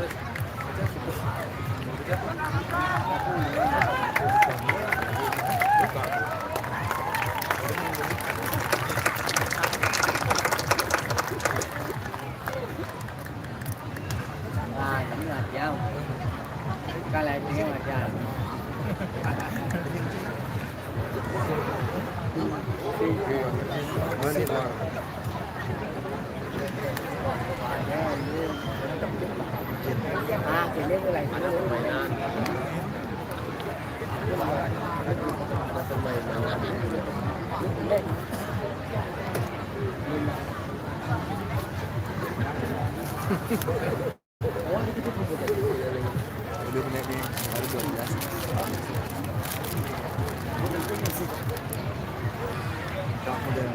Nah, ini macam. Kalau ini macam. Ah, ini mulai Udah punya di baru 12. Kemudian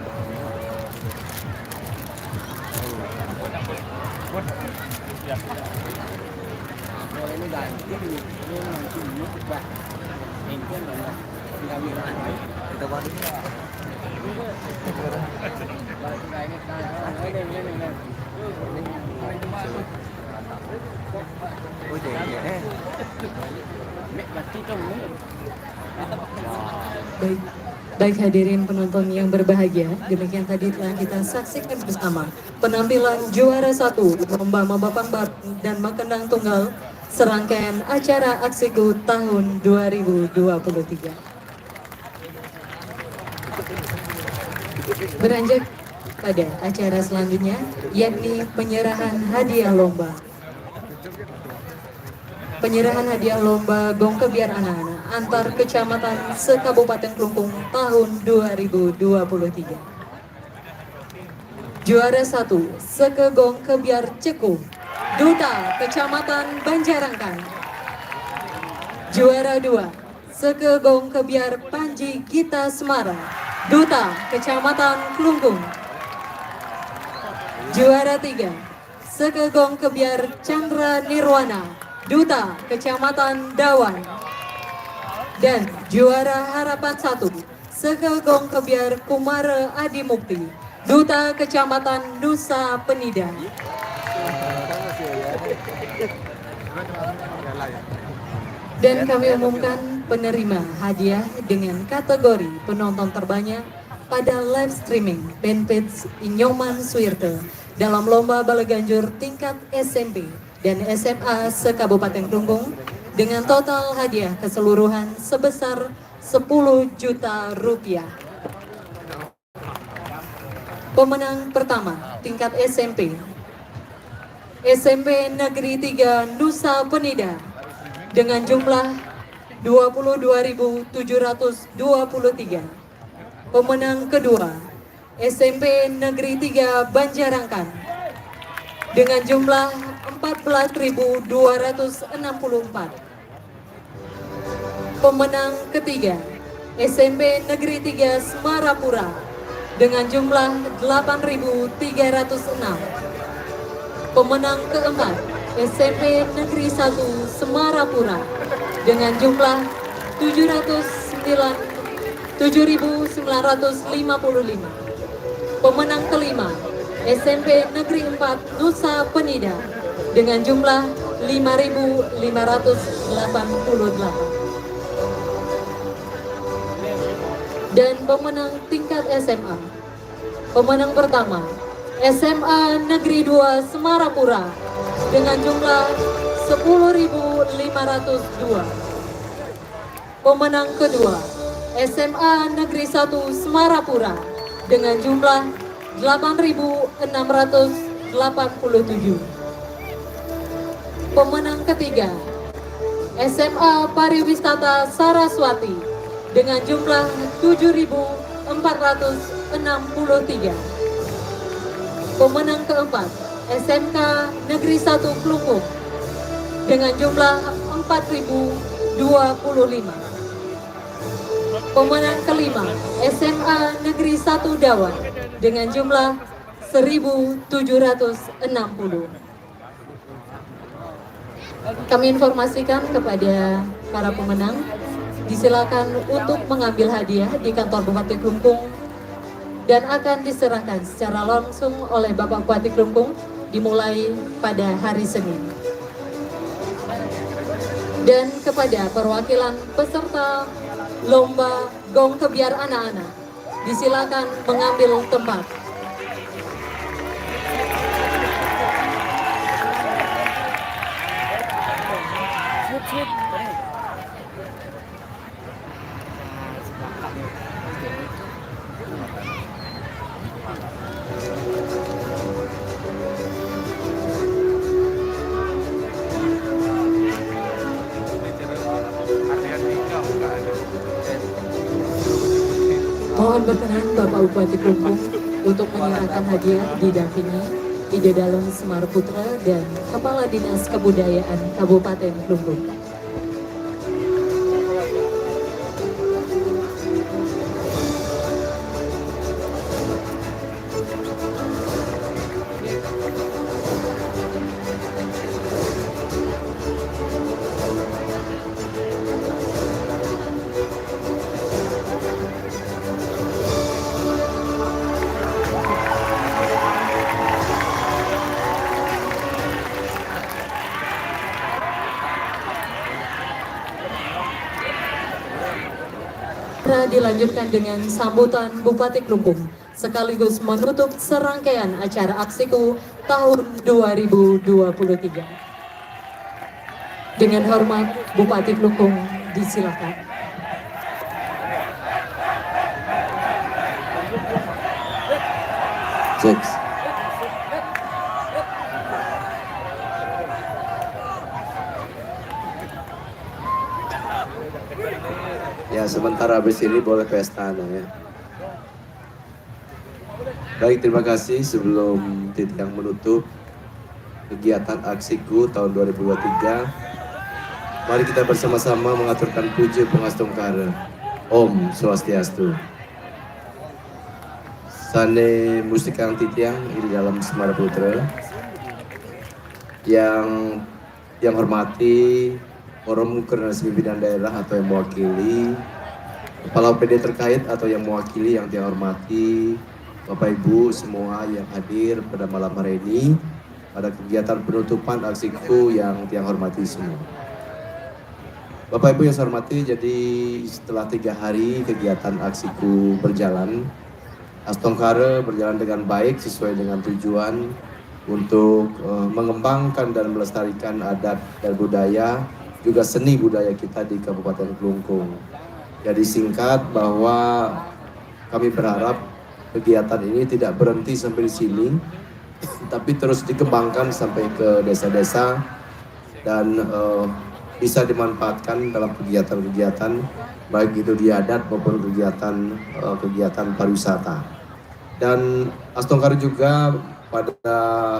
ini ganti ini nanti ini coba mungkin banyak tidak bilang kita balik. balik ini kan ini Oh jadi mati dong Baik, baik hadirin penonton yang berbahagia, demikian tadi telah kita saksikan bersama penampilan juara 1 lomba Mabapang Bar dan Makendang Tunggal serangkaian acara Aksiku tahun 2023. Beranjak pada acara selanjutnya, yakni penyerahan hadiah lomba. Penyerahan hadiah lomba Gong Kebiar Anak-anak antar kecamatan se-Kabupaten Klungkung tahun 2023. Juara 1, Seke Gong Kebiar Ceku, Duta Kecamatan Banjarangkan. Juara 2, Seke Gong Kebiar Panji Gita Semara, Duta Kecamatan Klungkung. Juara 3, Seke Gong Kebiar Chandra Nirwana, Duta Kecamatan Dawan. Dan juara harapan 1, Seke Gong Kebiar Kumara Adi Mukti, Duta Kecamatan Nusa Penida. Dan kami umumkan penerima hadiah dengan kategori penonton terbanyak pada live streaming fanpage Inyoman Suwirte dalam lomba Balaganjur tingkat SMP dan SMA se-Kabupaten Klungkung dengan total hadiah keseluruhan sebesar 10 juta rupiah. Pemenang pertama tingkat SMP Negeri 3 Nusa Penida dengan jumlah 22.723. Pemenang kedua SMP Negeri 3 Banjarangkan dengan jumlah 14.264. Pemenang ketiga SMP Negeri 3 Semarapura dengan jumlah 8.306. Pemenang keempat SMP Negeri 1 Semarapura dengan jumlah 7.955. Pemenang kelima SMP Negeri 4 Nusa Penida dengan jumlah 5.588. Dan pemenang tingkat SMA. Pemenang pertama SMA Negeri 2 Semarapura dengan jumlah 10.502. Pemenang kedua SMA Negeri 1 Semarapura dengan jumlah 8.687. Pemenang ketiga SMA Pariwisata Saraswati dengan jumlah 7.463. Pemenang keempat SMK Negeri 1 Klungkung dengan jumlah 4.025. Pemenang kelima SMA Negeri 1 Dawan dengan jumlah 1.760. Kami informasikan kepada para pemenang, disilakan untuk mengambil hadiah di kantor Bupati Klungkung dan akan diserahkan secara langsung oleh Bapak Bupati Klungkung dimulai pada hari Senin. Dan kepada perwakilan peserta lomba gong kebiar anak-anak, disilakan mengambil tempat. Mohon berkenan Bapak Bupati Klungkung untuk menyerahkan hadiah didampingi Ida Dalem Semar Putra dan Kepala Dinas Kebudayaan Kabupaten Klungkung. Dilanjutkan dengan sambutan Bupati Klungkung sekaligus menutup serangkaian acara Aksiku tahun 2023. Dengan hormat Bupati Klungkung disilakan. Cek. Ya, sementara habis ini boleh pesta ya. Baik, terima kasih. Sebelum titik yang menutup kegiatan Aksiku tahun 2023, mari kita bersama-sama mengaturkan puji pengastungkara. Om Swastiastu. Sane Mustikang Titiang ini dalam Semar Putra. Yang hormati Forum Koordinasi Pimpinan Daerah atau yang mewakili, Kepala PD terkait atau yang mewakili yang saya hormati, Bapak Ibu semua yang hadir pada malam hari ini pada kegiatan penutupan Aksiku yang saya hormati semua. Bapak Ibu yang saya hormati, jadi setelah 3 hari kegiatan Aksiku berjalan, Astongkara berjalan dengan baik sesuai dengan tujuan untuk mengembangkan dan melestarikan adat dan budaya juga seni budaya kita di Kabupaten Klungkung. Jadi singkat bahwa kami berharap kegiatan ini tidak berhenti sampai di sini, tapi terus dikembangkan sampai ke desa-desa dan bisa dimanfaatkan dalam kegiatan-kegiatan baik itu di adat maupun kegiatan pariwisata. Dan Astongkara juga pada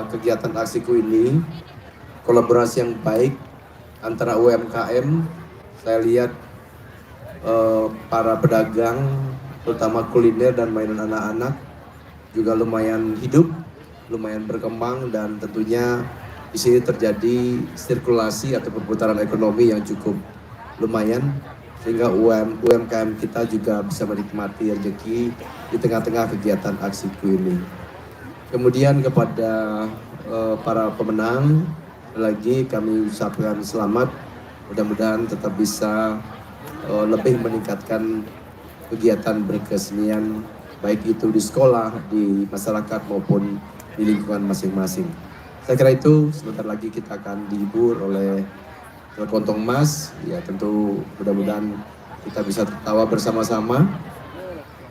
kegiatan Aksiku ini kolaborasi yang baik antara UMKM. Saya lihat para pedagang terutama kuliner dan mainan anak-anak juga lumayan hidup, lumayan berkembang, dan tentunya di sini terjadi sirkulasi atau perputaran ekonomi yang cukup lumayan sehingga UMKM kita juga bisa menikmati rezeki di tengah-tengah kegiatan Aksiku ini. Kemudian kepada para pemenang lagi kami ucapkan selamat, mudah-mudahan tetap bisa lebih meningkatkan kegiatan berkesenian baik itu di sekolah, di masyarakat maupun di lingkungan masing-masing. Saya kira itu, sebentar lagi kita akan dihibur oleh Kelontong Mas. Ya, tentu mudah-mudahan kita bisa tertawa bersama-sama.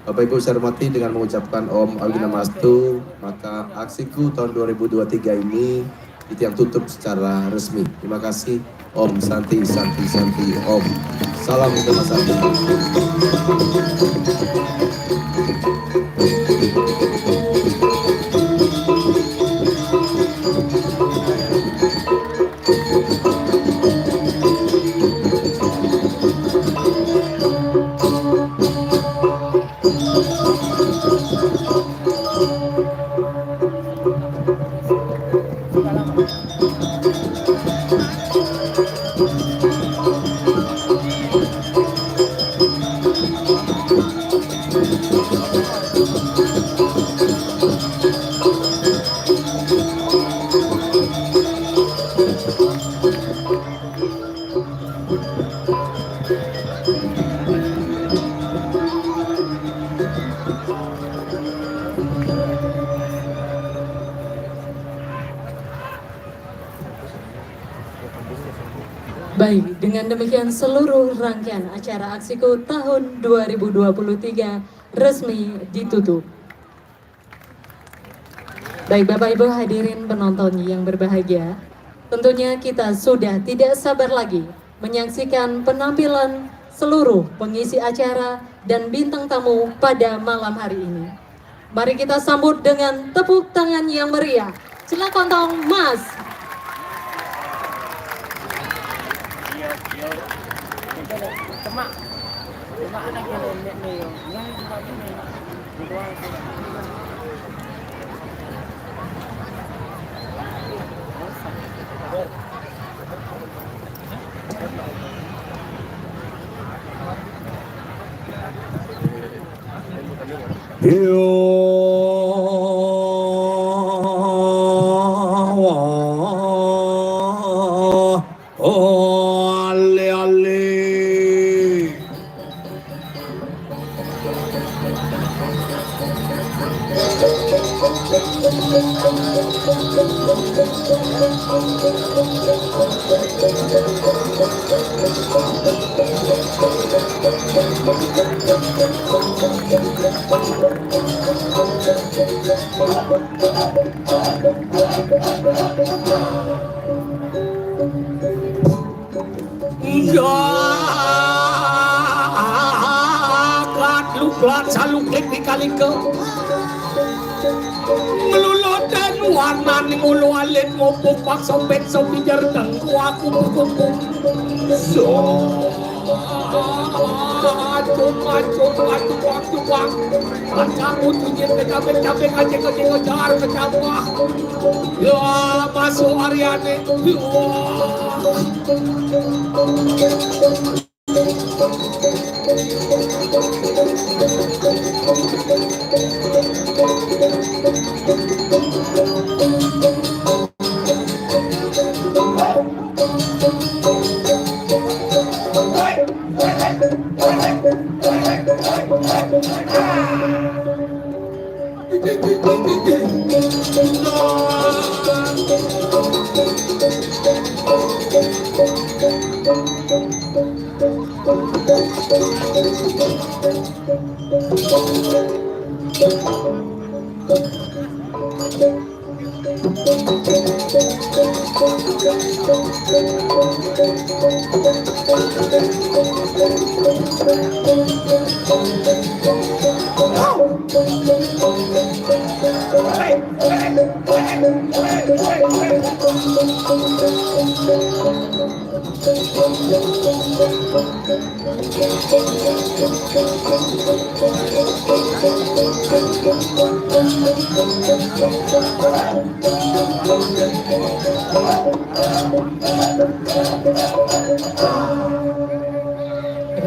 Bapak Ibu saya hormati, dengan mengucapkan Om Awinamastu, maka Aksiku tahun 2023 ini itu yang tutup secara resmi. Terima kasih. Om Santi Santi Santi Om. Salam untuk Mas Santi. Baik, dengan demikian seluruh rangkaian acara Aksiku tahun 2023 resmi ditutup. Baik Bapak Ibu hadirin penonton yang berbahagia, tentunya kita sudah tidak sabar lagi menyaksikan penampilan seluruh pengisi acara dan bintang tamu pada malam hari ini. Mari kita sambut dengan tepuk tangan yang meriah. Silakan dong Mas. Cuma anak yang nenek nih, yang cuma ini, gitu aja. Ale ale. Luklat saluk di kaliko ngelulot dan warna ning ulu alit ngopok pak sompet sopijar tengku aku berkumpul so acuk kamu tunjir ke capek aja kejar ke capek ya masuk Ariane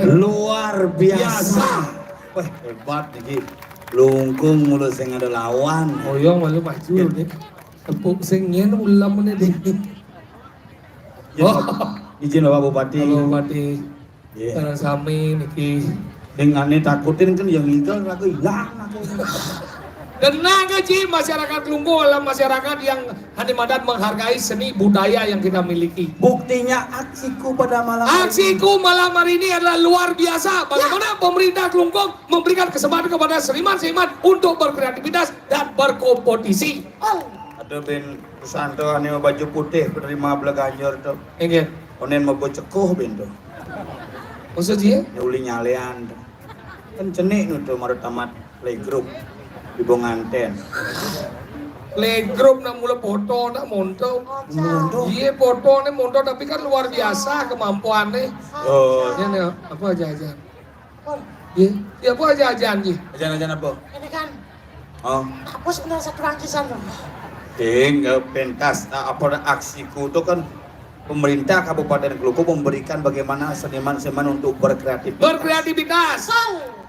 luar biasa. Wah, hebat iki. Lungkung mulu sing ada lawan. Oyong malu maju nih. Tepuk sing nyen ulam meneh deh. Izin Bapak Bupati. Halo Bupati. Iya. Karena sami niki. Dengan takutin kan yang hilang aku hilang aku. Tenang aja masyarakat Lungkung adalah masyarakat yang hadimadat menghargai seni budaya yang kita miliki. Buktinya aksiku pada malam hari ini. Aksiku malam hari ini adalah luar biasa. Bagaimana pemerintah Lungkung memberikan kesempatan kepada seniman-seniman untuk berkreativitas dan berkompetisi. Ada ben Susanto ane baju putih penerima belaganjor tuh. Enggak. Onen mau cekoh ben tuh. Maksudnya? Uli nyalean tuh. Kan cenik nu tuh marut tamat playgroup di Bonganten. Playgroup nak mula foto nak monto. Iya foto nih monto tapi kan luar biasa kemampuannya. Oh, Ya nih apa aja-aja. Iya apa aja-aja nih. ajan-ajan apa? Ini kan, Oh, aku sebenarnya satu rangkisan loh. enggak pentas. Apa aksiku itu kan pemerintah Kabupaten Kelungkung memberikan bagaimana seniman-seniman untuk berkreativitas. Berkreativitas.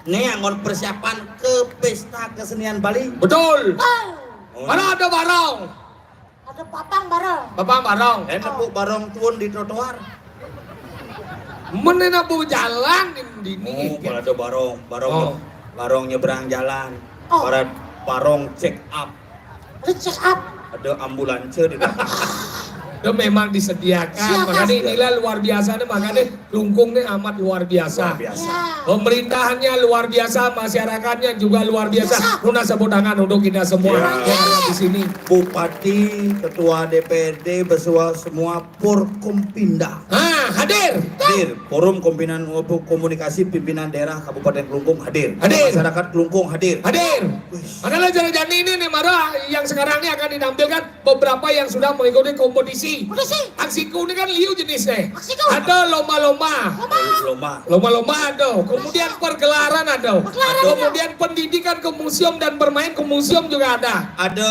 Nih yang persiapan ke pesta kesenian Bali. Betul. Oh. Mana ada barong? Ada papang bareng. Bapak barong. Nepuk barong tuun di trotoar. Mana bu jalan di Oh, ini. kalau ada barong Oh. barong nyebrang jalan. Oh. Barong check up. Ada check up. Ada ambulans di depan. Itu memang disediakan. Silakan. Makanya inilah luar biasa nih, makanya Klungkung nih amat luar biasa. Ya. Pemerintahannya luar biasa, masyarakatnya juga luar biasa. Luna sebut tangan untuk kita semua yang ada di sini. Bupati, Ketua DPRD bersama semua Porkompinda Hadir. hadir. Forum Komunikasi Pimpinan Daerah Kabupaten Klungkung hadir. Hadir. Masyarakat Klungkung hadir. Hadir. Makanya jangan ini nih Mara yang sekarang ini akan ditampilkan beberapa yang sudah mengikuti kompetisi. Aksiku ini kan liu jenisnya. Aksiku. Ada lomba-lomba. Lomba. Lomba-lomba ada. Kemudian pergelaran ada. Kemudian pendidikan ke museum dan bermain ke museum juga ada. Ada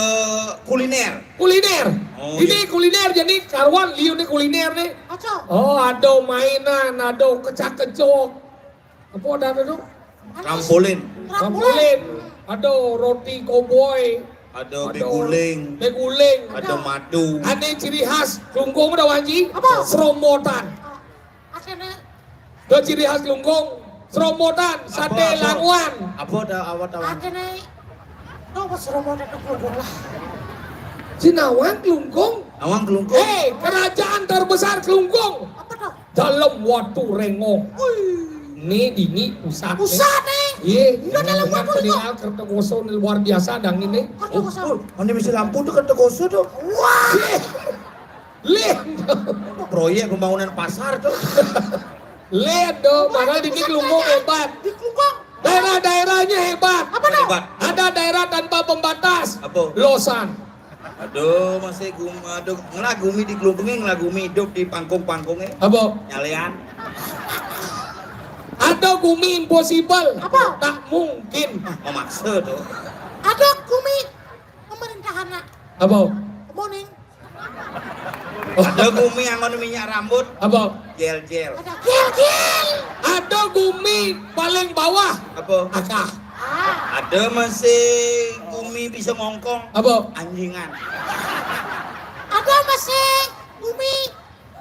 kuliner. Kuliner. Oh, Ini kuliner jadi karuan liu nih kuliner nih. Ojo. Oh ada mainan, ada kecak-kecok. Apa ada tuh? Trampolin. Trampolin. Ada roti koboi. Ada beguling. Beguling. Ada madu. Ada ciri khas Klungkung ada Wanji. Apa? Seromotan. Akhirnya Ada ciri khas Klungkung. Seromotan, sate Apa? langwan. Apa ada awat awan? akhirnya no pas romo ada Klungkung lah. Sinawang Klungkung. Awang Klungkung. Hei, kerajaan terbesar Klungkung. Apa tuh? Dalam Watu Rengong. Ini pusat. Pusat nih. Iya, Udah dalam dengan Watu Rengong. peninggalan Kertogoso luar biasa dan ini. Kerja kosong. Ini misi lampu tuh kan tegoso tuh. Wah. Lihat, Proyek pembangunan pasar tuh. lihat dong, padahal ini Klungkung hebat. Di Klungkung. Daerah-daerahnya hebat. Apa tuh? Hebat. Ada daerah tanpa pembatas. Apa? Losan. Aduh, masih aduh, ngelagumi di Klungkungnya ngelagumi hidup di pangkung-pangkungnya. Apa? Nyalean. Ada Gumi Impossible. Apa? Tak mungkin. Mau maksud tuh. Ada kumi pemerintahan nak. Apa? Morning. Ada gumi yang mau minyak rambut, Apa? gel-gel. Ada gel. Ada Gumi paling bawah. Apa? Akah. Ada masih gumi bisa ngongkong, Apa? anjingan. Ada masih kumi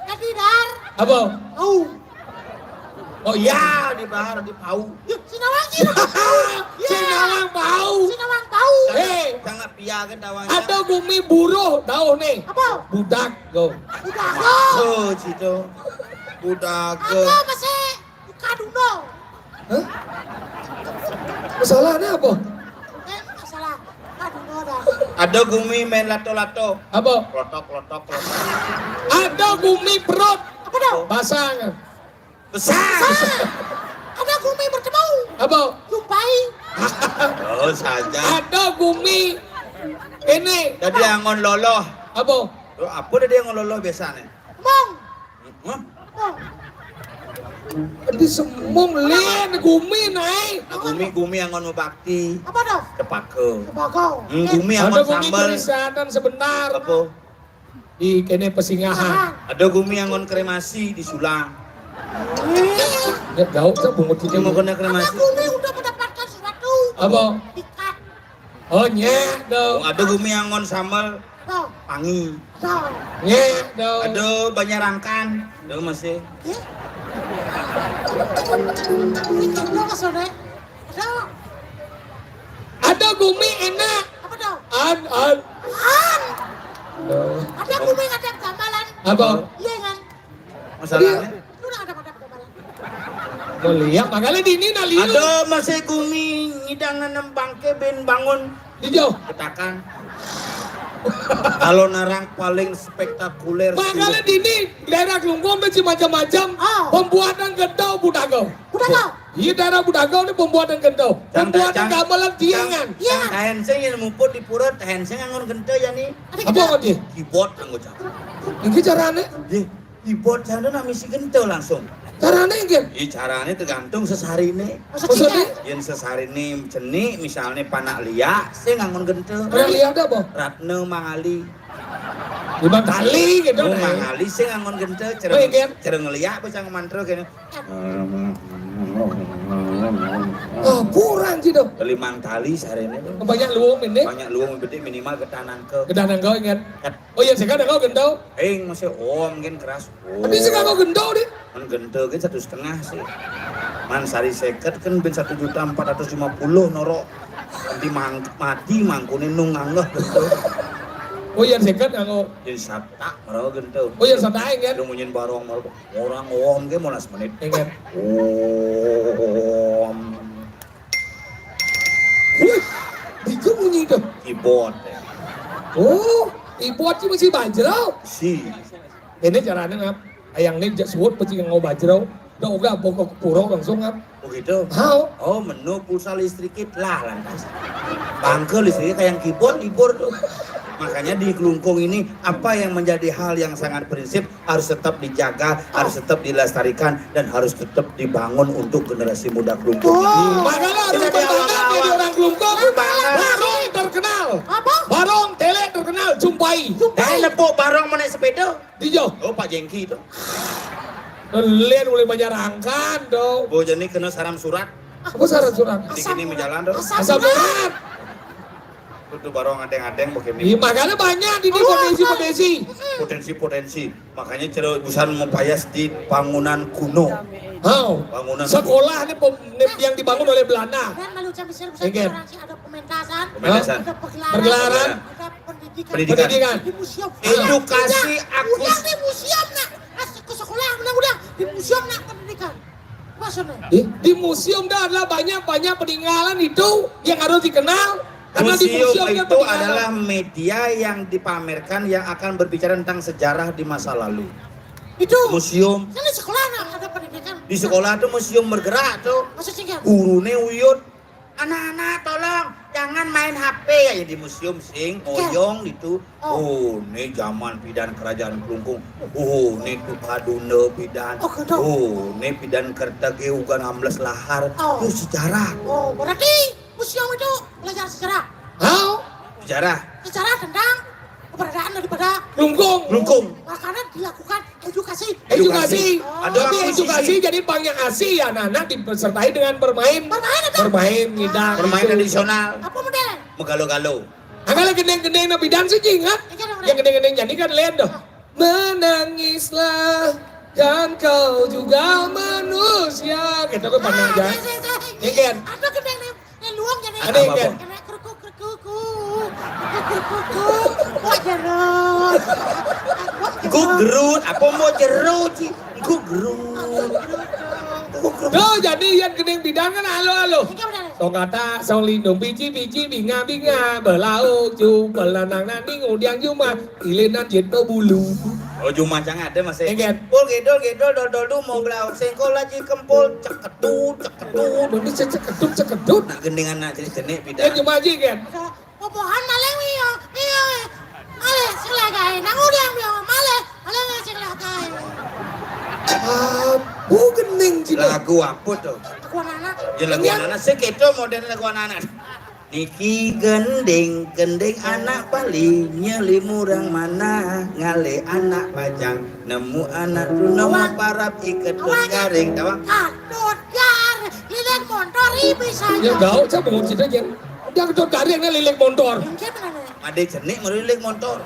kadidar. Apa? Oh. Oh iya. Ya, di bahar, di pau. Sinawang Sinawang bau. Sinawang tahu. Hei, Sangat pia kan tawanya. ada Gumi buruh. Tahu nih. Apa? Budak. Go. Udah kok. Oh, situ. Udah ke. Ada masih kaduno. Hah? Masalahnya apa? Masalah kaduno dah. Ada gumi main lato-lato. Apa? Lotok. Ada Gumi perut. Apa tuh? Pasang. Besar. Ada kumi bertemu. Apa? Jumpai. Oh, saja. Ada Gumi ini. Jadi angon loloh. Apa? Oh, apa dia angon loloh biasanya? Mong. Hah? Mong. Di semung lian Gumi naik. Gumi angon bakti. Apa tuh? Tepake. Tembakau. Gumi Ada angon Gumi sambal. perisatan sebentar. Apa? Di kene pesingahan. Ada gumi angon kremasi di Sulang. Ya gaul saya bungut Dia mau kena Ada kremasi. kumi udah mendapatkan sesuatu. Apa? Ikat. Oh nyek dong. Ada gumi angon sambal Tuh. pangi. Tuh. Nyek dong. Ada banyak rangkan. Ada masih. Ya. Itu udah maksudnya. Ada. Ada Gumi enak. Apa tuh? An. An. Ada kumi ada gambaran. Apa? Iya kan? Masalahnya. Lu udah ada gambaran. Mau lihat makanya di ini nali. Ada masih gumi ngidang nanam bangke ben bangun Hijau. ketakan. Kalau narang paling spektakuler. Makanya di ini daerah Klungkung masih macam-macam. Oh. Pembuatan gendau budagau. Udah tau? Iya daerah budagau ini pembuatan gendau. Pembuatan gamelan tiangan. Iya. Tahen sing yang mumput di pura tahen sing angon gente ya nih. Ada Apa kita. ngerti? Keyboard anggo cak. Ini caranya. Keyboard jana nak misi gente langsung. Caranya ini. Caranya tergantung sesarine. Masa Maksudnya? kita. Yen sesarine jenik misalnya panak liak sing angon gente. Pernah lihat apa? Ratna Mangali. 5 kali gitu. Oh, Mangali sing angon gente Oh, iya, Ken. cereng liak bocah mantra kene. Ah, kurang sih dong. Limang tali sarene. Banyak luung ini. Banyak luang gede minimal getanan ke. Kedanan kau ingat. Oh iya sekarang kau gendau. Masih mungkin keras. Tapi sekarang kau gendau deh. Man gente kan 1,5 sih. Man sari seket kan ben 1.450.000 norok. Nanti mati mangkune nung anggah gente. Oh yang seket nganggo. Jadi sabta marah genteu. Oh yang sadaeng kan. Lu munyin barong marah orang om ge 15 menit. Ingat. Om. Wih, itu bunyi itu. Keyboard. Oh, ibuat sih masih bajrau. Si. Ini caranya ngap. Ayang ini sebut pasti ngau bajrau. Udah uga pokok puro langsung ngap. Begitu. How? Oh, menu pulsa listrik lah lantas. Bangke listriknya kayak keyboard tuh. Makanya di Kelungkung ini apa yang menjadi hal yang sangat prinsip harus tetap dijaga, harus tetap dilestarikan dan harus tetap dibangun untuk generasi muda Kelungkung ini. Makanya harus berbangga jadi orang Kelungkung. Barong terkenal. Apa? Barong tele terkenal. Jumpai. Nepuk barong mana sepeda? Dijo. Oh, Pak Jengki itu. Lihat mulai banyak rangkan dong. Oh, jadi kena saram surat. Apa surat-surat? Di sini menjalan dong. Asal surat. Itu barong adeng-adeng pakai Iya, makanya banyak di potensi-potensi. potensi-potensi. Makanya cerobosan mempayas di bangunan kuno. How? Bangunan Sekolah ini yang dibangun oleh Belanda. Dan malucan besar-besar Ingat. orang sih ada pementasan, Pementasan. ada Pergelaran. ada pendidikan. Pendidikan. Di museum. Edukasi Udang di museum nak. Ke sekolah udang di museum nak pendidikan. Maksudnya. Di museum dah adalah banyak peninggalan itu yang harus dikenal. Karena di Museum museumnya itu adalah media yang dipamerkan yang akan berbicara tentang sejarah di masa lalu. Itu. Museum Kan di sekolah nak ada pendidikan. di sekolah tuh museum bergerak tuh. Maksudnya kan? Gurune uyut. Anak-anak tolong jangan main HP ya di museum sing oyong itu. Oh, ini zaman pidan kerajaan Kelungkung. Oh, ini tuh kadune pidan. Oh, gitu. Oh, ini pidan kertege uga 16 lahar. Oh. Itu sejarah. Oh, berarti museum itu belajar sejarah. How? Sejarah. Sejarah tentang keberadaan daripada Kelungkung. Kelungkung. makanan dilakukan edukasi. Edukasi. Ada Tapi akuisisi. edukasi jadi banyak asih ya anak-anak disertai dengan bermain. Bermain ada. Bermain ngidang. Permain gitu. tradisional. Apa modelnya? Megalo-galo. Agaknya gendeng-gendeng nabi dan sejing kan? Yang gendeng-gendeng jadi kan lihat dah. Menangislah dan kau juga manusia. Kita kan pandang aja. Ini kan. Ada kedeng nih luang jadi. Ada yang kan. Kena kerukuk. Wah jeruk. Ku gerut, apa mau jerut sih? Ku gerut. Tuh jadi yang gendeng bidang kan halo. Ini apa modelnya? Song kata, song lindung biji binga belauk ju belanang nanding udiang cuma ilenan jento bulu. Oh cuma jangan ada mas. Ingat. Pul gedol dol mau belaut sengkol lagi kempul ceketut. Ini cekedut. Nak gendingan nak jadi jenik Yang pidan. cuma aja kan. Popohan maleng iya. Ale selagay nang udiang biyo maleng selagay. Abu gendeng cina. Lagu apa tuh? Aku anak. Ya lagu anak seketo model lagu anak. Niki gending anak Bali nyeli murang mana ngale anak pajang nemu anak nama parap iket garing tawang. Adot gar, lilit motor bisa. Ya gau, saya mau cerita yang dia kedot garing nih lilik motor. Mungkin mana? Ade jenik merilik motor.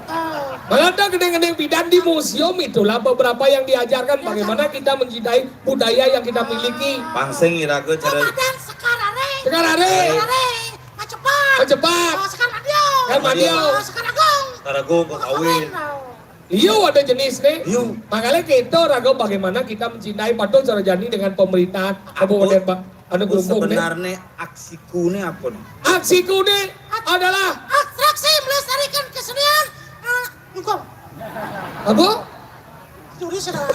Malah ada gendeng-gendeng bidan di museum itulah beberapa yang diajarkan bagaimana kita mencintai budaya yang kita miliki. Pangseng iraga cara Ramadan sekarang Sekarang Cepat. cepat. Oh, sekarang Madio. Kan Madio. Oh, sekarang Agung. tarago kawin. Iya ada jenis nih. Iya. Makanya kita ragu bagaimana kita mencintai Patung Sarajani dengan pemerintahan Kabupaten Pak. Ada Aku Kelungkung nih. sebenarnya aksiku ini apa nih? Aksiku nih adalah Atraksi melestarikan kesenian. Lungkung. apa? Juri saudara.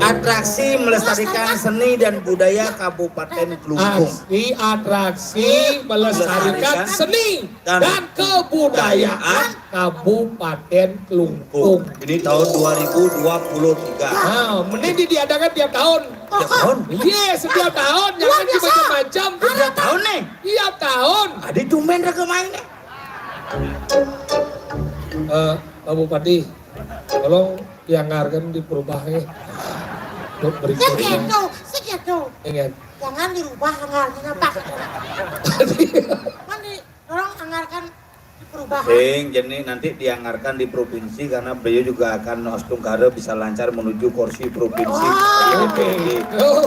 Atraksi melestarikan seni dan budaya Kabupaten Kelungkung. Atraksi melestarikan seni dan kebudayaan Kabupaten Kelungkung. Ini tahun 2023. Nah, mending diadakan tiap tahun. Tiap tahun? Iya, setiap tahun. Jangan biasa. macam-macam. Tiap tahun nih. Tiap tahun. Adi tumben raga main nih. Pak Bupati, tolong dianggarkan di perubahannya untuk berikutnya. Segitu. Ingat. Jangan dirubah anggarannya apa? Kan dorong anggarkan perubahan. Sing jadi nanti dianggarkan di provinsi karena beliau juga akan Ostungkara bisa lancar menuju kursi provinsi. Oh.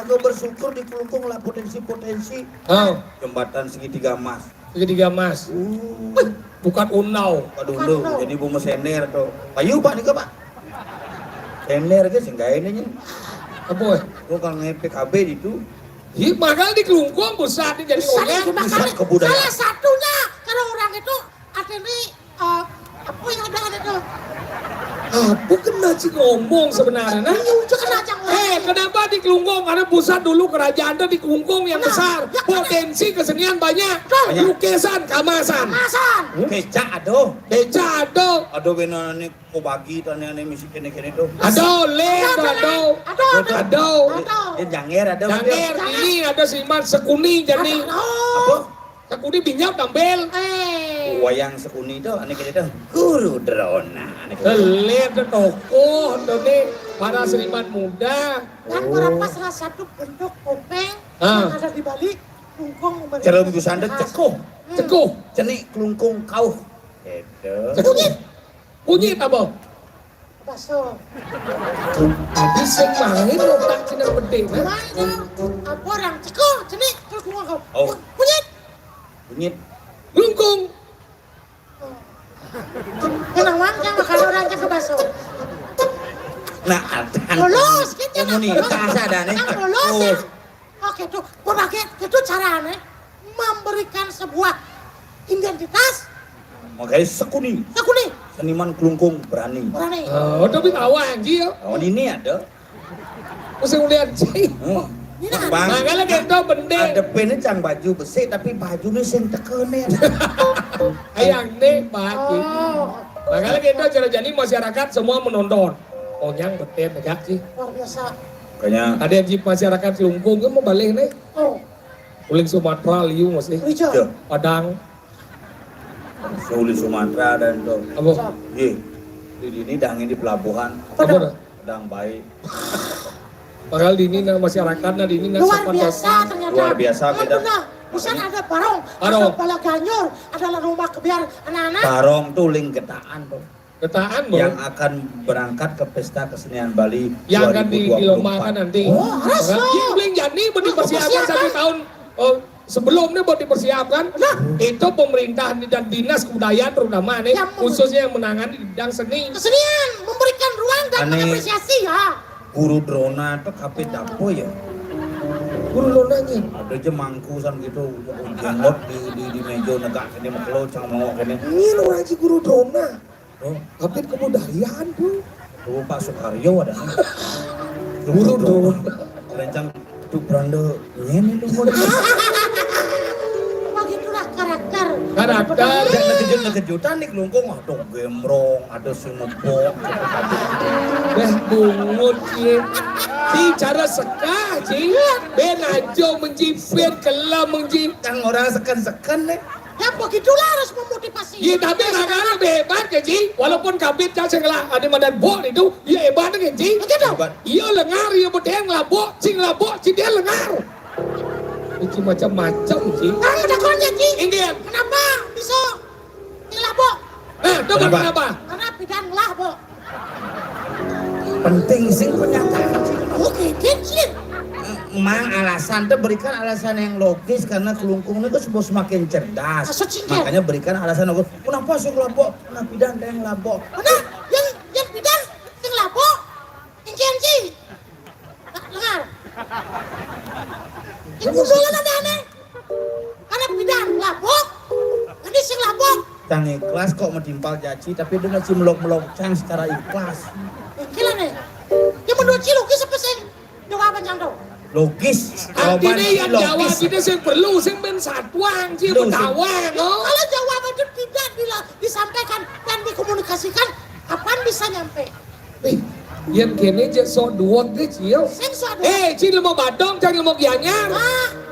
Aku bersyukur di Kelungkung lah potensi-potensi. Oh, Jembatan segitiga emas. segitiga mas. Bukan unau. Pak dulu jadi bumbu sender tuh. Payu Pak nih Pak. Sender ke sehingga ini Apa? Gua kalau PKB itu Ih, makanya di Kelungkung pusat ini jadi orang. pusat kebudayaan. Salah satunya kalau orang itu ada nih apa yang ada itu? Apa kena sih ngomong sebenarnya? Nah? Iya, jangan aja Kenapa di Kelungkung? Karena pusat dulu kerajaan di Kelungkung yang besar. Potensi kesenian banyak. Banyak. Lukisan, kamasan. Masan. becak aduh. Beca ada. Aduh benar nih kau bagi tanya nih misi kene tuh. Ada lem, ada. Ada. Dia janger ada. Janger, ini ada siman sekuni jadi. Oh. Sekuni binjam tampil. Wayang sekuni itu aneh kene tuh. Guru drona. Lem ke toko, nih para seniman muda. Dan berapa salah satu bentuk topeng yang ada di Bali Kelungkung Cara busan deh cekuh. Cekuh. Cenik Kelungkung kau. Itu. Cekuh. Bunyi apa? bakso. Tadi sing main lo tak cina bedeng. Mana apa orang cekul cenik Kelungkung kau. Oh. Kunyit. Kunyit. Kelungkung. Kenang wangnya makan orang ke bakso. Nah, ada. Lulus kita Komunitas ada nih. lulus ya. Oke tuh, berbagai itu caranya memberikan sebuah identitas. Makanya sekuni. Aku nih, Seniman Kelungkung berani. berani. Oh, tapi awang ji yo. Oh ini ada. Mesti lihat ji. Ini nah, Bang. Makanya kita bende. Ada pennya cang baju besi tapi baju ini sing tekene. Ayang nih bagi. oh, Makanya kita cara jadi masyarakat semua menonton. Oh yang betul enggak sih. luar biasa. Kayaknya Ada yang jeep masyarakat Kelungkung kan mau balik nih. Oh, Uling Sumatera liu masih. hijau. Tuh, Padang. Suli Sumatera dan tuh. Apa? Ye, di ini dangin di pelabuhan. Apa dah? Sedang baik. Padahal di ini masyarakat di ini Luar biasa ternyata. Luar biasa, Luar beda. benar. Bukan ada barong, Barong. ada pala ganyur, ada rumah kebiar anak-anak. Barong tuh ling getaan tuh. Ketaan Yang bro. akan berangkat ke pesta kesenian Bali Yang akan 2024. dilombakan nanti. Oh, harus Makanya loh. Yang Uling jadi mau dipersiapkan Dipersiapkan. 1 tahun. Oh, sebelumnya mau dipersiapkan. Itu pemerintah dan dinas kebudayaan terutama nih, Yang khususnya yang menangani di bidang seni. Kesenian memberikan ruang dan Aneh. mengapresiasi ya. Guru drona tuh kapit dapo ya. Guru lo nanya. Ada aja mangkusan gitu, jenggot di meja negak kene maklo cang mau kene. Ini lo lagi guru drona. Oh, Kapit kebudayaan tuh. tuh Pak Soekaryo ada nih. Guru drona. Rencang tuh beranda ini tuh mau. Begitulah karakter. Karakter. Ada kejutan nih Kelungkung, ada gembrong, ada sinepok. Beh bungut sih. Si cara sekah sih. Ben ajo menjipit kelam menjipit. Cang orang seken-seken nih. Ya begitulah harus memotivasi. Iya tapi kadang hebat kan Ji. Walaupun kapit saya ngelak ada madan bok itu, iya hebat kan Ji. Hebat. Iya lengar, iya bedeng labok, cing dia lengar. Itu macam-macam Ji. Ah, ada konya Ci. Indian. Kenapa bisa ngelabok? Itu kenapa? Karena bidan ngelabok. Penting sih pernyataan. Oke, kecil. Mang alasan tuh berikan alasan yang logis karena Kelungkung itu sebuah semakin cerdas. Asal cingkir. Makanya berikan alasan logis. Kenapa sih ngelabok? Kenapa bidan ada yang ngelabok? Mana? Yang bidan ngelabok. Ingkian Ci. Dengar. Yang gundulan ada aneh. Karena bidan ngelabok. Nanti sing ngelabok. Cang ikhlas kok mentimpal jaci tapi dia masih melok-melok cang secara ikhlas. Ingkilan nih. Yang menurut Ci logis apa sih? Jawaban Cangdo. Logis. Artinya Jawaban yang jawab logis. ini yang perlu, yang ben satuan, yang Perlu, bertawang. Oh. Kalau jawaban itu tidak disampaikan dan dikomunikasikan, kapan bisa nyampe? Yang kene je so duot ke Cio. Sing suatu. Ci lemok badong, cang lemok gianyar.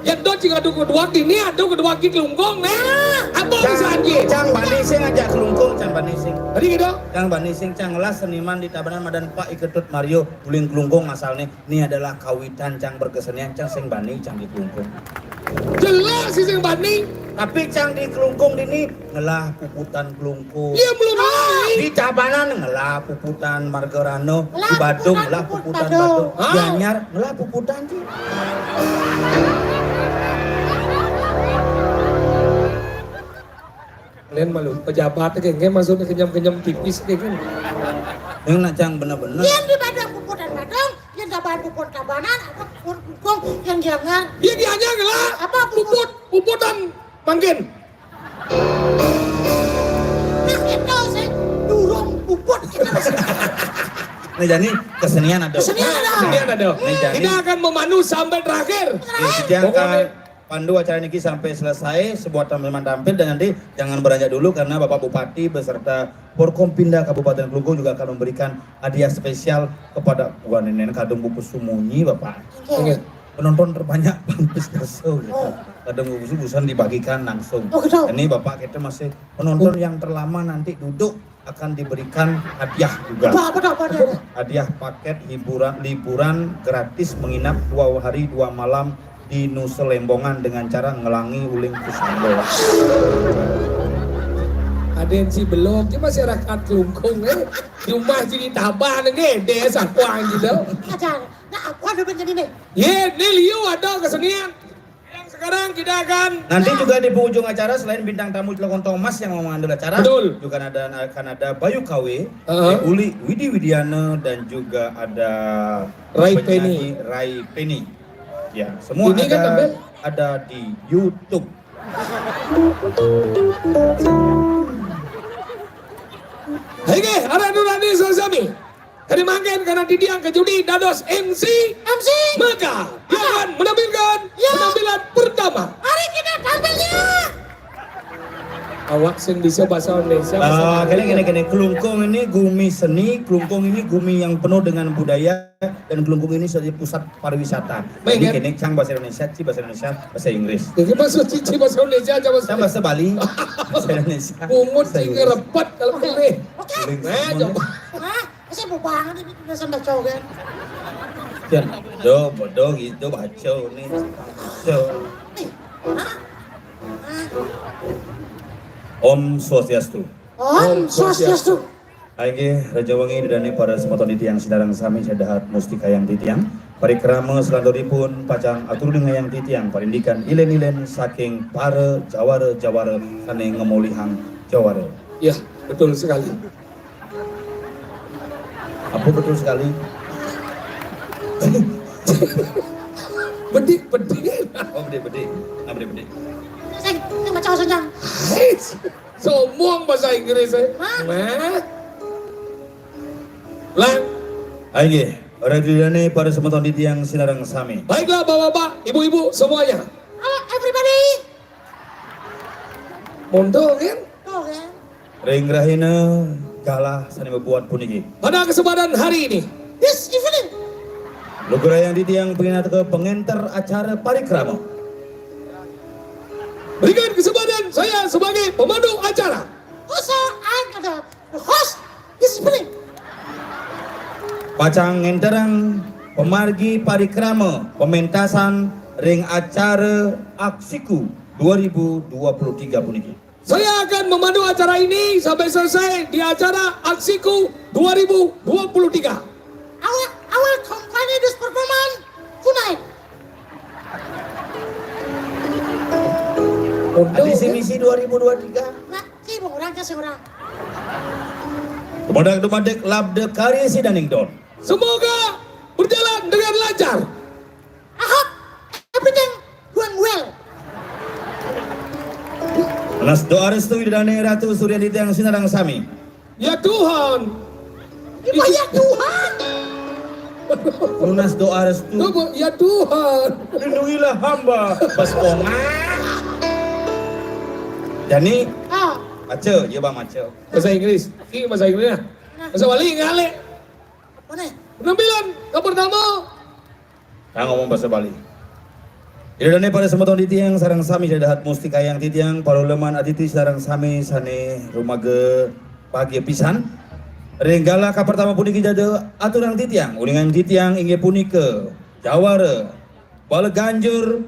Yang do cing adu kedua kini, adu kedua ki Kelungkung nah. Apa bisa anjir? Cang Banising aja Kelungkung, Cang Banising. Tadi gitu. Cang Banising, Cang ngelas seniman di Tabanan Madan Pak Iketut Mario Uling Kelungkung asalnya. Ini adalah kawitan Cang berkesenian Cang Sing Bani Cang di Kelungkung. Jelas si sing bani. Tapi cang di kelungkung ini ngelah puputan kelungkung. Iya belum mulai. Di Tabanan ngelah puputan Margarano, di Badung ngelah puputan Badung. Badung, Hah? di Anyar ngelah puputan sih. Kalian malu pejabat kayak maksudnya kenyam-kenyam tipis kayak kan. Yang nak cang bener-bener. Yang di Badung puputan Badung, yang Tabanan puput Tabanan, apa puput Kungkung, yang Gianyar. Dia dianya ngelah Apa puput? puputan mangkin. Nah itu sih durung puput kita masih. Nah jadi kesenian ada. Kesenian ada. Ini ada. Nih, jadi- Kita akan memandu sampai terakhir. Yang Pokoknya. pandu acara ini sampai selesai, sebuah teman-teman tampil dan nanti jangan beranjak dulu karena Bapak Bupati beserta Forkompinda Kabupaten Kelungkung juga akan memberikan hadiah spesial kepada bukan ini kadung buku sumunyi Bapak. Oke. Penonton terbanyak Pampis Kerso gitu. Kadung buku busan dibagikan langsung. Oh, gitu. Ini Bapak kita masih penonton yang terlama nanti duduk akan diberikan hadiah juga. Apa? Hadiah paket liburan gratis menginap 2 hari 2 malam di Nusa Lembongan dengan cara ngelangi uling Kusando. Aden si belum, dia masyarakat Kelungkung rumah jadi tabah nih, desa kuang gitu. Ajar. Nah aku ada menjadi nih. Ye, nih Liu ada kesenian. Yang sekarang kita akan Nanti juga di penghujung acara selain bintang tamu Cilegon Thomas yang mau mengambil acara, Betul. juga akan ada Bayu KW, Uh-huh. Widi Widiana dan juga ada Rai penyanyi Rai Penny. Ya, semua Ini kan namanya? ada di YouTube. Oke, ada Nurani Sosami. Kami mangkin karena didiang ke judi dados MC. MC. Maka dia akan menampilkan Ya. penampilan pertama. Hari kita tampilnya. Awak sing bisa bahasa Indonesia. Kene Kelungkung ini gumi seni, Kelungkung ini gumi yang penuh dengan budaya dan Kelungkung ini sebagai pusat pariwisata. Baik, Jadi kan? kene cang bahasa Indonesia, ci bahasa Indonesia, bahasa Inggris. Jadi maksud cici bahasa Indonesia aja bahasa Cang bahasa Bali, bahasa Indonesia. Pungut bahasa sing Inggris. repet kalau pilih. Oke. Nah, coba. Hah? Kasi mau banget ini udah sampai cowok kan. Dan bodoh gitu baca nih. So, Om Swastiastu. Om Swastiastu. Aingge Raja Wengi didani para semoton titiang sidarang sami sadahat mustika yang titiang parikrama selantoripun pacang atur yang titiang parindikan ilen-ilen saking para jawara sane ngemulihang jawara. Ya, betul sekali. Apa betul sekali? Bedik. Oh bede. Nah bede. Saya macam senjang. Sombong bahasa Inggris Hah? Nah. Lang. Aingge Raja didani para semoton titiang sidarang sami. Baiklah bapak-bapak, ibu-ibu semuanya. Halo everybody. Mondo kan? Tuh kan. Ring rahina kalah sani membuat puniki. Pada kesempatan hari ini, This evening. Lugura yang titiang penginat ke pengenter acara parikrama. berikan kesempatan saya sebagai pemandu acara. Also, I'm the host this evening. Pacang ngenterang pemargi parikrama pementasan ring acara aksiku 2023 puniki. Saya akan memandu acara ini sampai selesai di acara Aksiku 2023. I will accompany this performance tonight. Mondo Visi misi 2023. Nah, si orang kasih orang. Dumadek labde karya si Daningdon. semoga berjalan dengan lancar. I hope everything going well. Nas doa restu idane Ratu Suryadita yang sinarang sami. Ya Tuhan, Ya Tuhan. Lunas doa restu. ya Tuhan. Lindungilah hamba Basponga. Jani Oh, Ace, ya bang Ace. Bahasa Inggris, ini bahasa Inggrisnya. Bahasa Bali ngale. mana? Penampilan yang pertama. Nah ngomong bahasa Bali. Idane pada semoton titiang sarang sami sadahat mustika yang titiang paruleman aditi sarang sami sane rumage pagi pisan. Renggala ka pertama puniki jade aturan titiang, uningan titiang inge punike Jawara Bala Ganjur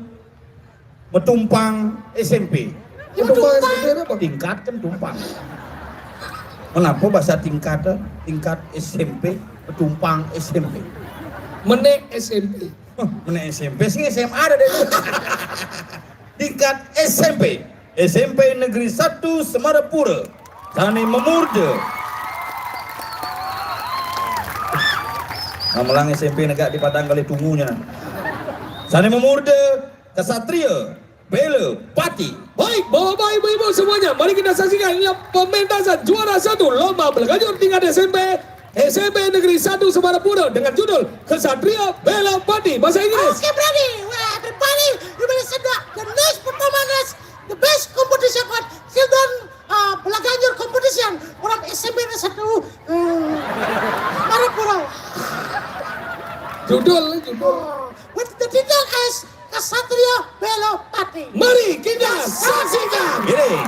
Metumpang SMP. Penumpang SMP apa? Tingkat kan tumpang. Kenapa bahasa tingkat? Tingkat SMP, petumpang SMP. Menek SMP. Menek SMP sih SMA ada deh. Tingkat SMP. SMP Negeri 1 Semarapura. Tani Memurde. Namelang SMP negak di Padang kali tunggunya. Tani Memurde, Kesatria, Bela, Pati. Baik, bapak ibu semuanya, mari kita saksikan ini pementasan juara 1 lomba berlanjut tingkat SMP Negeri 1 Semarapura dengan judul Kesatria Bela Pati bahasa Inggris. Okay, ready? Well, everybody, you will listen to the next performance, the best competition for children Belaganjur competition orang SMP 1 Marapura. Judul. With the title as Kesatria Bela Pati. Mari kita saksikan. Gini.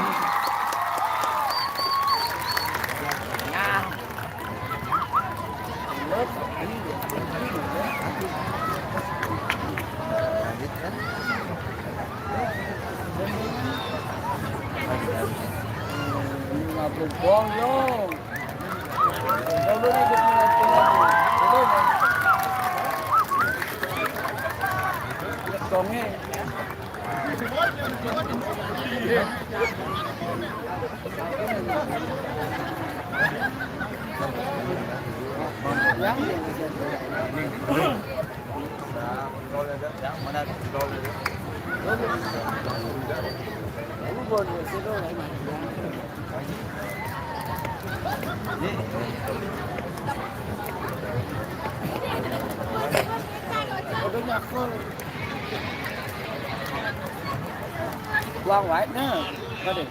Quang vậy nữa. Có đi.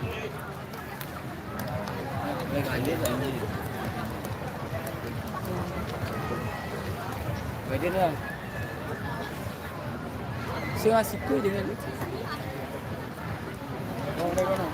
Đây cái gì vậy? Vậy đi nữa. Sương siku dengan itu. Oh, đây có nào.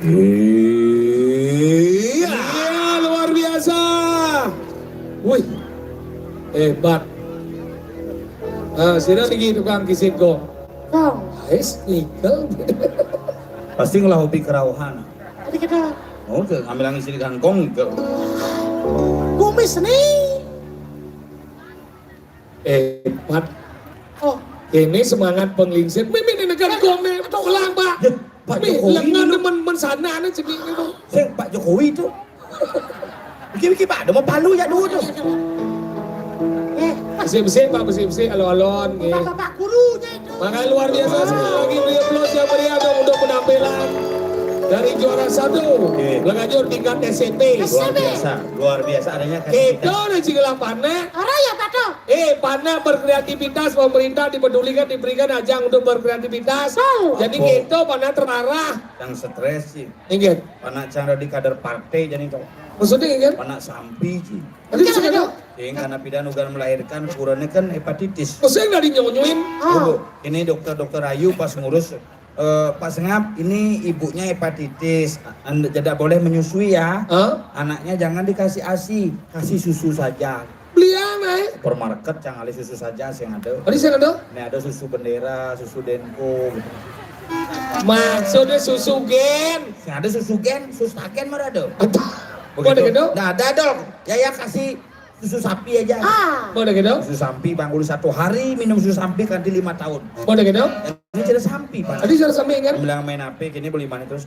Iya, luar biasa. Wih, hebat. Sini lagi tukang kisiko. Kau, Ais, nikel. Pasti ngelah hobi kerauhan. tadi kita Oh, ngambil angin sini kangkong ke. kumis nih. Hebat. Oh, Ini semangat penglingsir. Mimin ini kangkong nih, tolong Pak. Pak Mi, Jokowi lengan itu. men sana nih ceding itu. Pak Jokowi itu. Bikin Pak, ada mau palu ya dulu tuh. Bersih-bersih Pak, bersih-bersih, alon-alon. bapak gurunya itu. Makanya luar biasa sekali lagi beri aplaus yang meriah dong untuk penampilan dari juara 1 Legajur tingkat SMP. Luar biasa adanya Kita udah cinggalang panah. Orang ya Pak Dok. Panah berkreativitas, pemerintah dipedulikan, diberikan ajang untuk berkreativitas. Betul. Jadi kita panah terarah. yang stres sih. Ingat, Panak canda di kader partai jadi kau. maksudnya ingat? Panak sampi sih. Tadi bisa kan? Ting karena pidan ugan melahirkan kurangnya kan hepatitis. Kok saya nggak dinyonyuin? Bu, ini dokter Ayu pas ngurus Pak Sengap, ini ibunya hepatitis, Anda tidak boleh menyusui ya. Anaknya jangan dikasih ASI, kasih susu saja. Beli apa? Supermarket jangan ada susu saja, yang ada. Tadi saya ada. Ini ada susu bendera, susu Denko. Gitu. Maksudnya susu gen. Yang ada susu gen, susu taken mana ada? Kok ada gitu? Nah ada dong. Ya kasih susu sapi aja. Kok ada gitu? Susu sapi bang, udah 1 hari minum susu sapi ganti 5 tahun. Kok ada gitu? Ini cerita sapi pak. Tadi saya sampai kan? Bilang main HP, kini beli mana terus?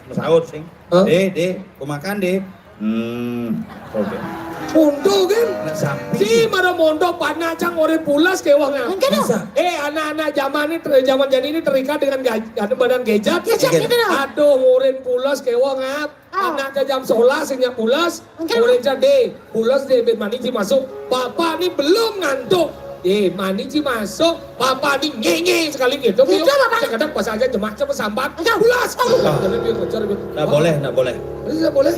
Mesaut sing. Aku makan deh. Oke. Mondo kan? Anak sapi. Si mana mondo panacang orang pulas kewangnya. Bisa. Anak-anak zaman jadi ini terikat dengan badan gejat. Gejat. Aduh, ngurin pulas kewang ngap. Anaknya jam 11 sehingga pulas. Ngurin jadi pulas deh manici masuk. Papa ini belum ngantuk. Manici masuk. Papa ini nyenye sekali gitu. Kadang pas aja jemak coba sambat. Pulas. Nggak boleh. Boleh.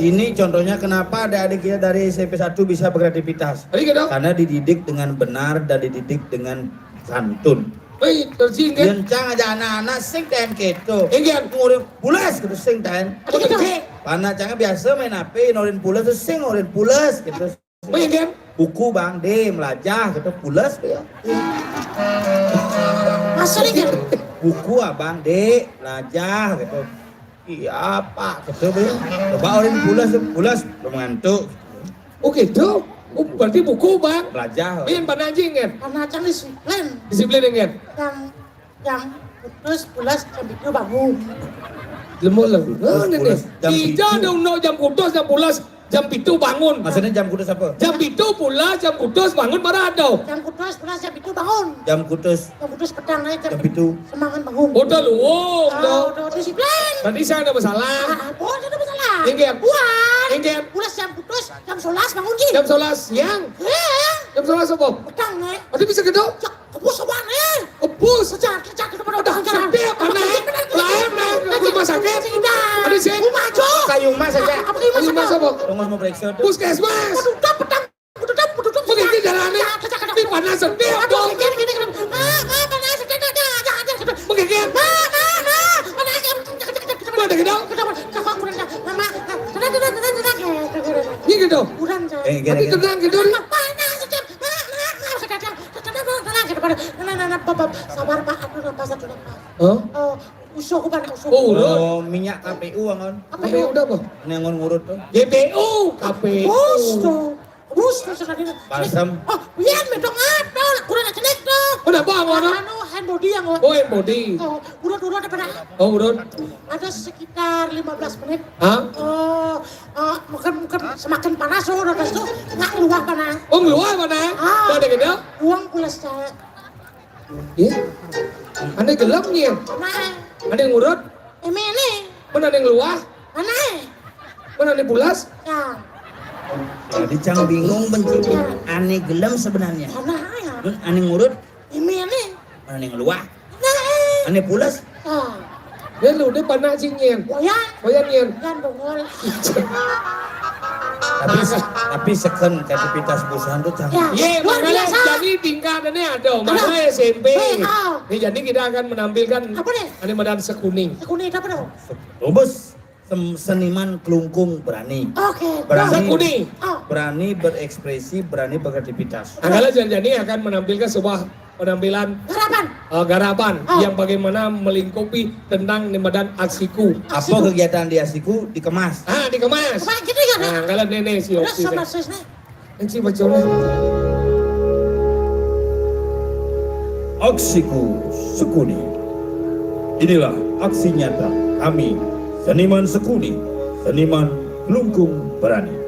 Ini contohnya kenapa adik-adik kita dari SMP 1 bisa beraktivitas. Karena dididik dengan benar dan dididik dengan santun. Tersingkat. Yencang aja anak-anak sing dan gitu. Ngurin pulas gitu sing dan. Anak cangnya biasa main HP, norin pulas terus sing norin pulas gitu. Buku bang, melajah gitu pulas ya. Masa nih kan? Buku abang, melajah gitu. Iya pak, gitu ya. Coba orang pulas belum ngantuk. Oh gitu? Oh, berarti buku bang? Belajar. Ini panajing kan? Panacang disiplin. Disiplin kan? Yang putus jam itu bangun. Lemul lagi. Jam Ija dong no jam kudus jam pulas jam itu bangun. Maksudnya jam kudus apa? Jam itu pulas jam kudus bangun marah ada. Jam putus jam itu bangun. Jam kudus. Jam putus petang aja Jam itu. semangat bangun. Udah luwung dong. Udah disiplin. Berarti saya ada masalah. Oh, ada masalah. Ingat. Buat. Ingat. Pulas jam putus jam 11 bangun gini. Jam 11 siang. Jam 11 apa? Petang nih. Berarti bisa gedok? Kebus sama nih. Kebus. Sejak kita pada udah Setiap anak lahir ke rumah sakit. Ada sih. Maju. Kayung mas saja. Apa ini Ayo mas apa? Tunggu mau periksa. Puskesmas. Petang. Begini jalannya. Di panas setiap dong. Menggigit. Ada gedok? Ini gedok. Tapi tenang gedok. Sabar pak, aku nafas satu nafas. Usuh pan usuh. Oh, minyak KPU angon. Apa udah apa? Ini angon ngurut tuh. GPU, KPU. Bus tuh sekali. Balsam. Oh, iya medong ada, kurang aja nek tuh. Udah apa ngono? Anu hand body yang Oh, yang body. Urut ada pada. Oh, urut. Ada sekitar 15 menit. Hah? Mungkin semakin panas udah itu nggak keluar panas. Oh, ngeluar mana? Ada gedok? Uang kulas saya. Iya. Ada gelap nih. Mana? Ada yang urut? Ini. Mana ada yang luar? Mana? Mana ada yang pulas? Ya. Jadi cang bingung benci. Aneh gelem sebenarnya. Mana ya? Aneh ngurut. Ini. Mana yang luah? Nah. Aneh pulas. Ya lu udah panah cingin. Goyang. Goyang nih. Kan dongol. Tapi seken aktivitas busan tuh cang. Iya, Luar makanya biasa. jadi tingkatannya ada. Masa SMP. Nih, jadi kita akan menampilkan Apa nih? ada medan sekuning. Kuning apa dong? Robus seniman kelungkung berani. Oke. Sekuning. Berani berekspresi, berani beraktivitas. Angkala Janjani akan menampilkan sebuah penampilan Garapan. garapan yang bagaimana melingkupi tentang medan aksiku. Apa kegiatan di asiku dikemas. Dikemas. Apa gitu kan? Nah, angkala nenek si Udah Oksi. sama sesnya. Enci bacolnya. Aksiku Sekuni. Inilah aksi nyata kami, seniman Sekuni, seniman Kelungkung Berani.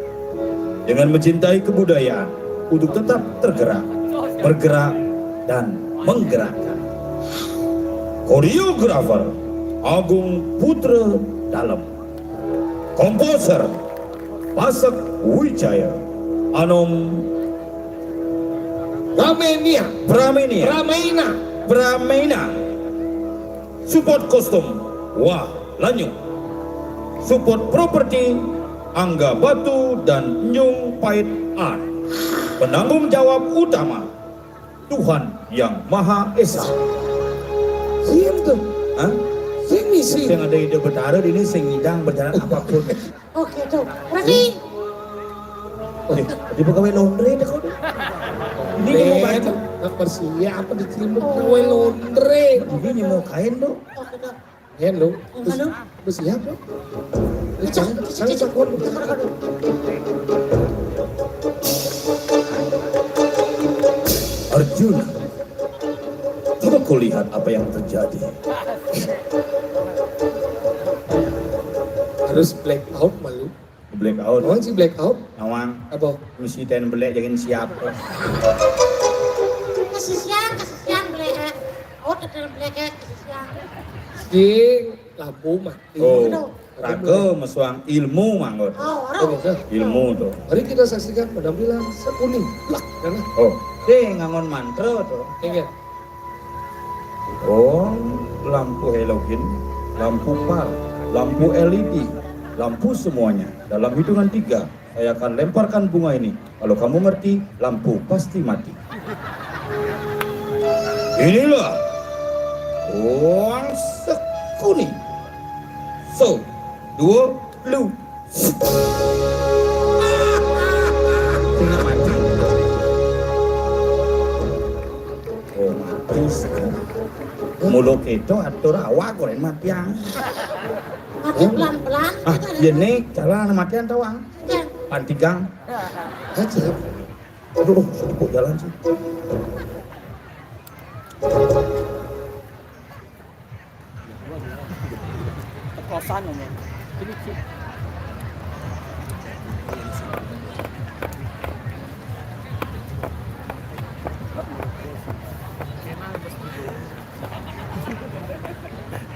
Dengan mencintai kebudayaan untuk tetap tergerak, bergerak, dan menggerakkan. Koreografer Agung Putra Dalem. Komposer Pasak Wijaya Anom Ramenia. Pramena. Support kostum Wah Lanyu. Support properti Angga Batu dan Nyung Pait Art. Penanggung jawab utama Tuhan Yang Maha Esa. Sing tuh. Hah? Sing misi. Yang ada ide bertaruh ini sing ngidang berjalan apapun. Oke tuh. Ready? Di pegawai laundry deh kau. Ini mau bantu. Persiap diterima kue laundry. Ini mau kain dong. Oke tuh. Hello. Halo. Bersiap dong. Cek. Arjuna, coba kau lihat apa yang terjadi. Harus black out malu. Blackout. Awang sih black out. Nawang, Apa? mesti ten belek jangan siap. Kasih siang beli. Oh, tetap beli kasih siang. Sing lampu mati. Oh, raga mesuang ilmu manggot. Oh, Oke, orang. Ilmu tuh. mari kita saksikan penampilan sekuning. Blak, karena Oh, ngangon mantra tuh. ingat. Oh, lampu halogen, lampu PAL, lampu LED, lampu semuanya. Dalam hitungan 3, saya akan lemparkan bunga ini. Kalau kamu ngerti, lampu pasti mati. Inilah uang sekuning. So, 2, lu. Tinggal mati. Oh, mati sekarang. Mulut itu atur awak goreng matiang. Mati pelan-pelan. Ah, ini jalan matian tawang. Dan Pantigang. Aja. Aduh, sedikit jalan sih. Kosan ngomong. Ini sih.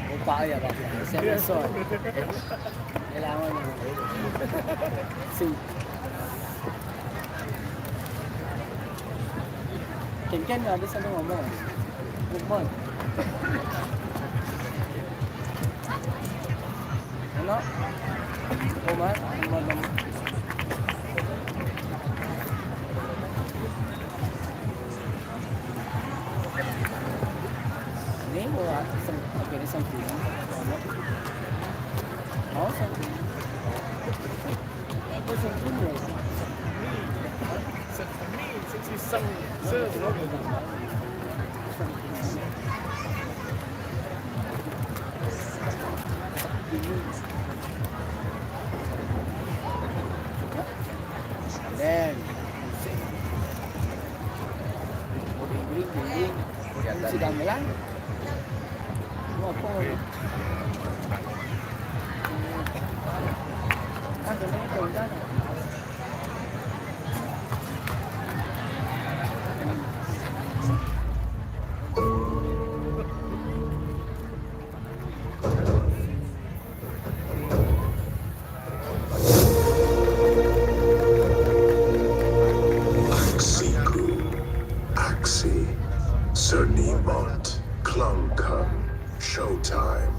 Lupa ya Pak. Saya besok. Kailangan niya. Ken nga, bisa na ngomong. Bukmon. Ano? Kuman? Kuman naman. Ini mo isang isang pila. Oh, isang pila. Isang pila. Then, dinding, sudah melang. Mau apa? Ada nih kawan. Axie, Sir Nemont, Clunkum, Showtime.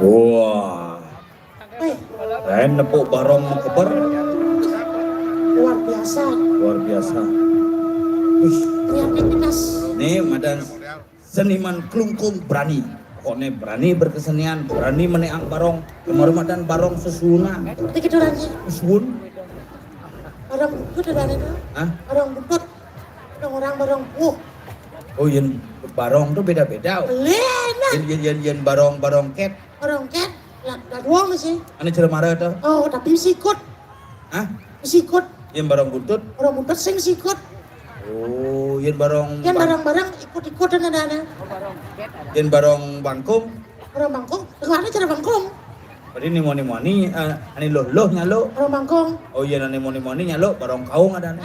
Wah, Wih, nepuk barong keber luar biasa. luar biasa. Kreativitas. Nih madan seniman kelungkung berani. Pokoknya berani berkesenian, berani meneang barong. Kemarin madan barong sesunan. Seperti gitu orangnya. Sesun. Orang butut ada itu. Hah? Orang butut. Orang barang Oh yen barong tuh beda-beda. Lena. Yen barong ket. Orang cat. Lah doang sih. Ane ceremara tuh. Oh, tapi sikut. Hah? Sikut. Yen barong butut. Orang butut sing sikut. Oh yen barong. Yang barang-barang ikut-ikutan ada. Yen barong bangkung. Orang bangkong. Dengarnya cara bangkong. Berarti nih moni ane loh nyalo. Orang bangkong. Oh iya ane moni nyalo barong kaung ada ane.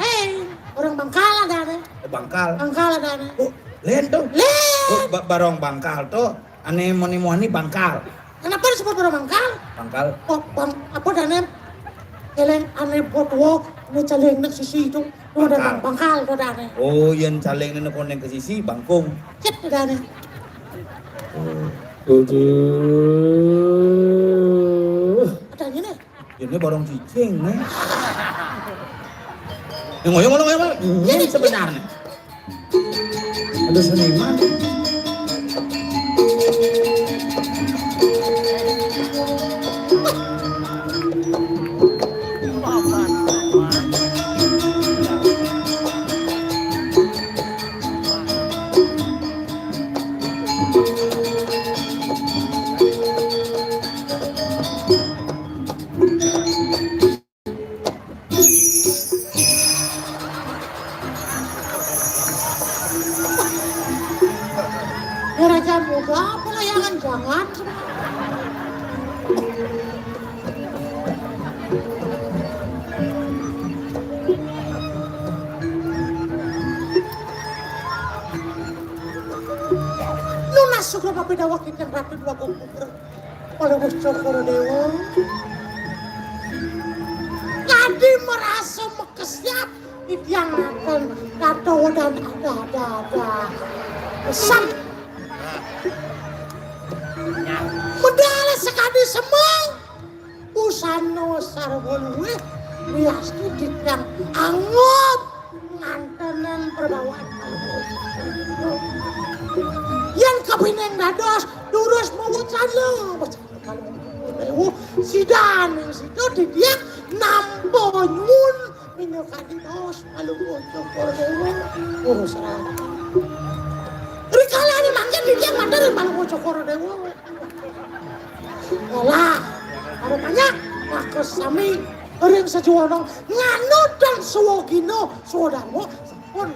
Orang bangkal ada. Bangkal. Bangkal ada. Oh, len tuh. Len. Oh, barong bangkal tuh ane moni bangkal. Kenapa disebut orang bangkal? Bangkal. Oh, apa dana? Eleng ane potwo, ane caleng nak sisi itu. Udah bangkal tuh dana. Oh, yen caleng nene koneng ke sisi bangkung. Cet dana. Adanya nih. Ini barong cicing nih. Ngoyong. Ini sebenarnya. Ada seniman. Raja muda apa layangan jangan. Lunas suka papeda wakit yang rapi dua kumpul. Oleh Cokoro Dewa. Tadi merasa mekesnya didiangakan kata dan ada. Pesan. Medale sekali semang. Usano sarwolwe. Biasnya dikang angop. Ngantenan perbawaan. Yang kabineng dados. Durus mawut sana. Sidan yang situ didiak. Nampo nyun. Minyokadi dos. Maluku Cokoro Dewa. Urus rana. Rikala ini mangga dia mandiri Maluku Cokoro Dewa. Yalah, ada banyak nakes sami orang sejuana nganu dan suwogino suwodarmo sampun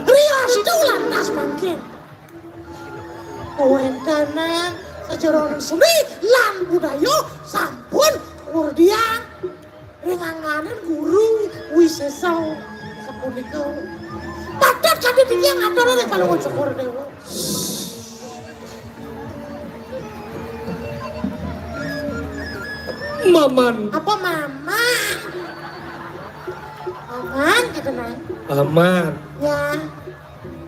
rias itu lantas mungkin kawentenan sejuana seni lan budaya sampun urdiang ringanganan guru wisesa sapunika padat kami dia ngatur oleh Maluku Cokoro Dewa. Maman. Apa mama? Aman gitu nang. Aman. Ya.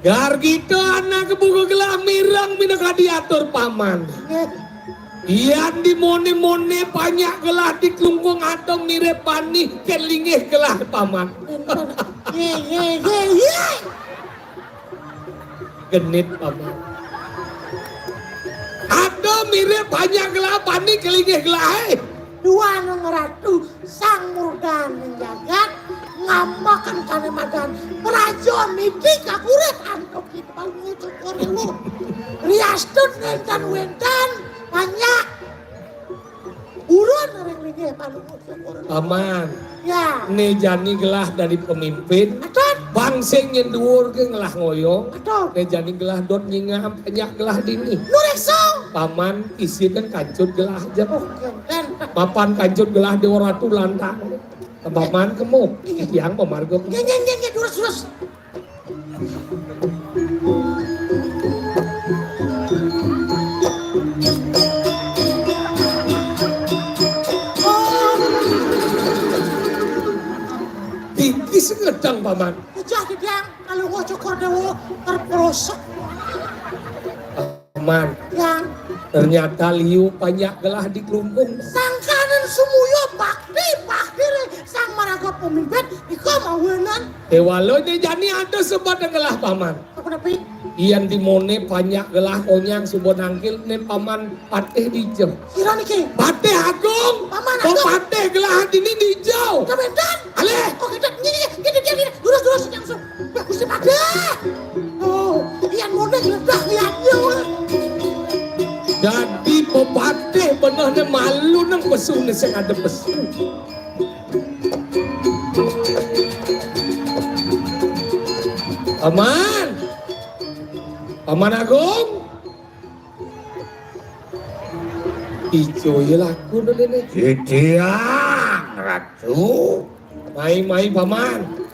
Gar gitu anak kebuka gelah mirang minaka diatur paman. Ya. Iyan di mone banyak gelah di kelungkung atong mirip pani kelingih gelah paman. Ye. Genit paman. Atau mirip banyak gelah pani kelingih gelah. Dua nang ratu sang murdan menjagat ngamakan kanemadan prajon niki kakuret antok kita Maluku Cokoro Dewa. Riastun wentan banyak. Urun orang lagi Maluku Cokoro Dewa. Paman. Ya. Nejani gelah dari pemimpin. Atot. Bangsing nyendur ke ngelah ngoyong. Atot. Nejani gelah dot nyingam banyak gelah dini. Nurekso. Paman isi kan kancut gelah aja. Dan Papan kancut gelah di ratu lantang. Paman kemuk. Yang pemargo kemuk. ya, durus. Tinggi segedang paman. Jadi dia Maluku Cokoro Dewa terperosok. Paman. Yang Ternyata Liu banyak gelah di kelungkung. Sang kanan sumuyo bakti sang maraga pemimpin iko mawenan. Walau ini jani ada sebab gelah paman. Apa napi? Ian dimone banyak gelah onyang subon angkil ne paman pateh dijau. Kira niki. Pateh agung. Paman Oh agung. pateh gelah ini dijau. Kementan. Ale. Oh kita gini. Durus langsung. Gusti Pateh. Oh, Ian mone ledah liatnya. Jadi pepatih benar malu nang pesu ni sing ada pesu. Paman Agung. Ijo ya laku ni. Jitiang Ratu. Mai paman.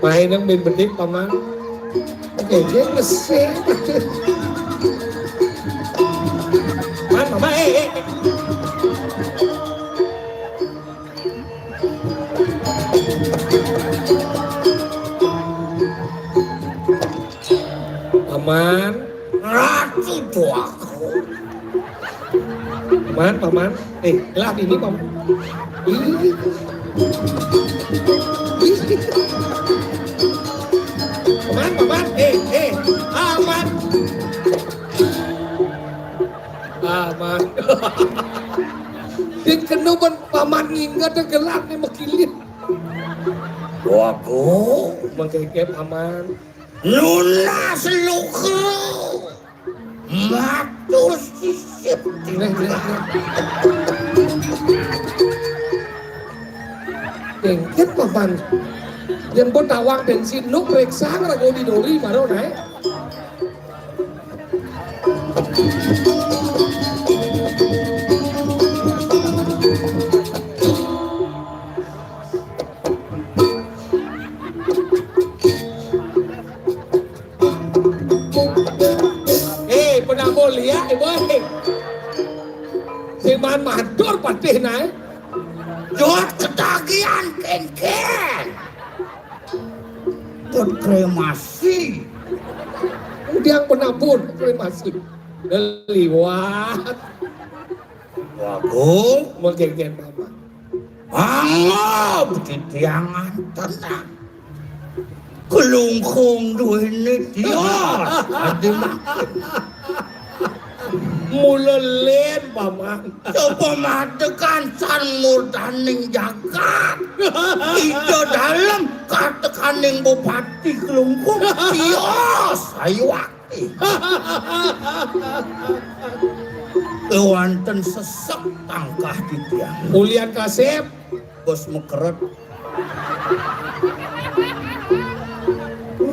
Main yang bedik paman. Oke, dia mesih. Mama, Paman, Ratu tuaku. paman. Lah ini paman. Paman, aman. Dia kenuban paman ingat gelap ni makilin. Tuaku. Mengkeke paman. Nuna seluku. Matur sisip. Dengket paman. Yang pun tawang bensin nuk reksa ngerago di dori baru naik. Pernah boleh boy. Si man matur patih naik. Jod ketagihan ken. Berkremasi. Dia penabur kremasi. Liwat. Wagung. Mengkeken paman. Angop titiangan tenang. Kelungkung duwene tios. Adi makin. Mulelen paman. Coba matekan san murdaning jagat. Ijo dalam katekaning bupati Kelungkung tios ayu wakti. Kewanten sesek tangkah di tiang. Ulian kasep. Bos mekeret.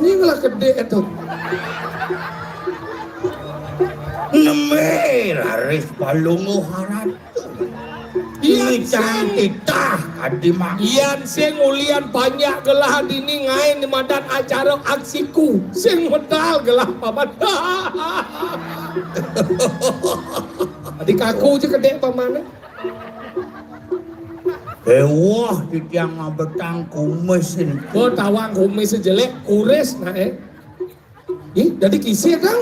Ini ngelah gede itu. Nemir Arif Palungu Haratu. Ini cantik tah kadimak. Ian sing ulian banyak gelah dini ngain di madan acara aksiku. Sing medal gelah paman. Adik aku je gede paman. Wah di tiang betang kumis ini. Kau tawang kumis sejelek kures nah Ih, jadi kisih kan?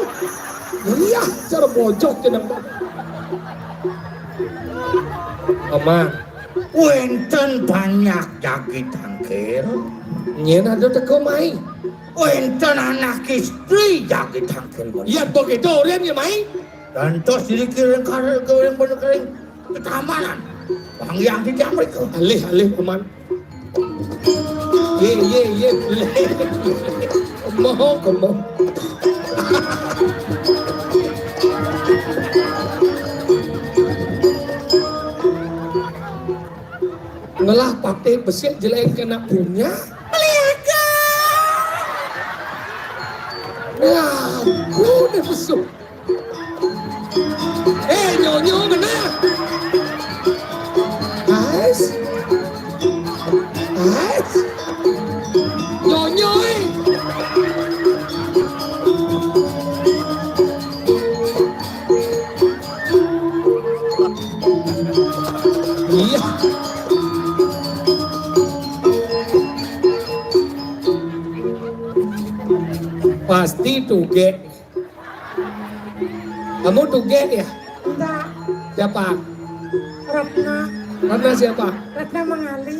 Iya, cara bojok jeneng paman. Wenten banyak jagi tangkir. Nyen ada teko mai. Wenten anak istri jagi tangkir. Iya begitu orang ya mai. Dan tos dikirim kering kering ketamanan. Bang yang di Amerika. Alih paman. Ye. Kemoh. Ngelah pakai besi jelek kena punya. Meliaka. Ya, udah besok. Nyonyo mana? Ais. Nyonyo. Iya. Pasti tuge. Kamu tuge ya? Enggak, Siapa? Ratna. Mana siapa? Ratna Mangali.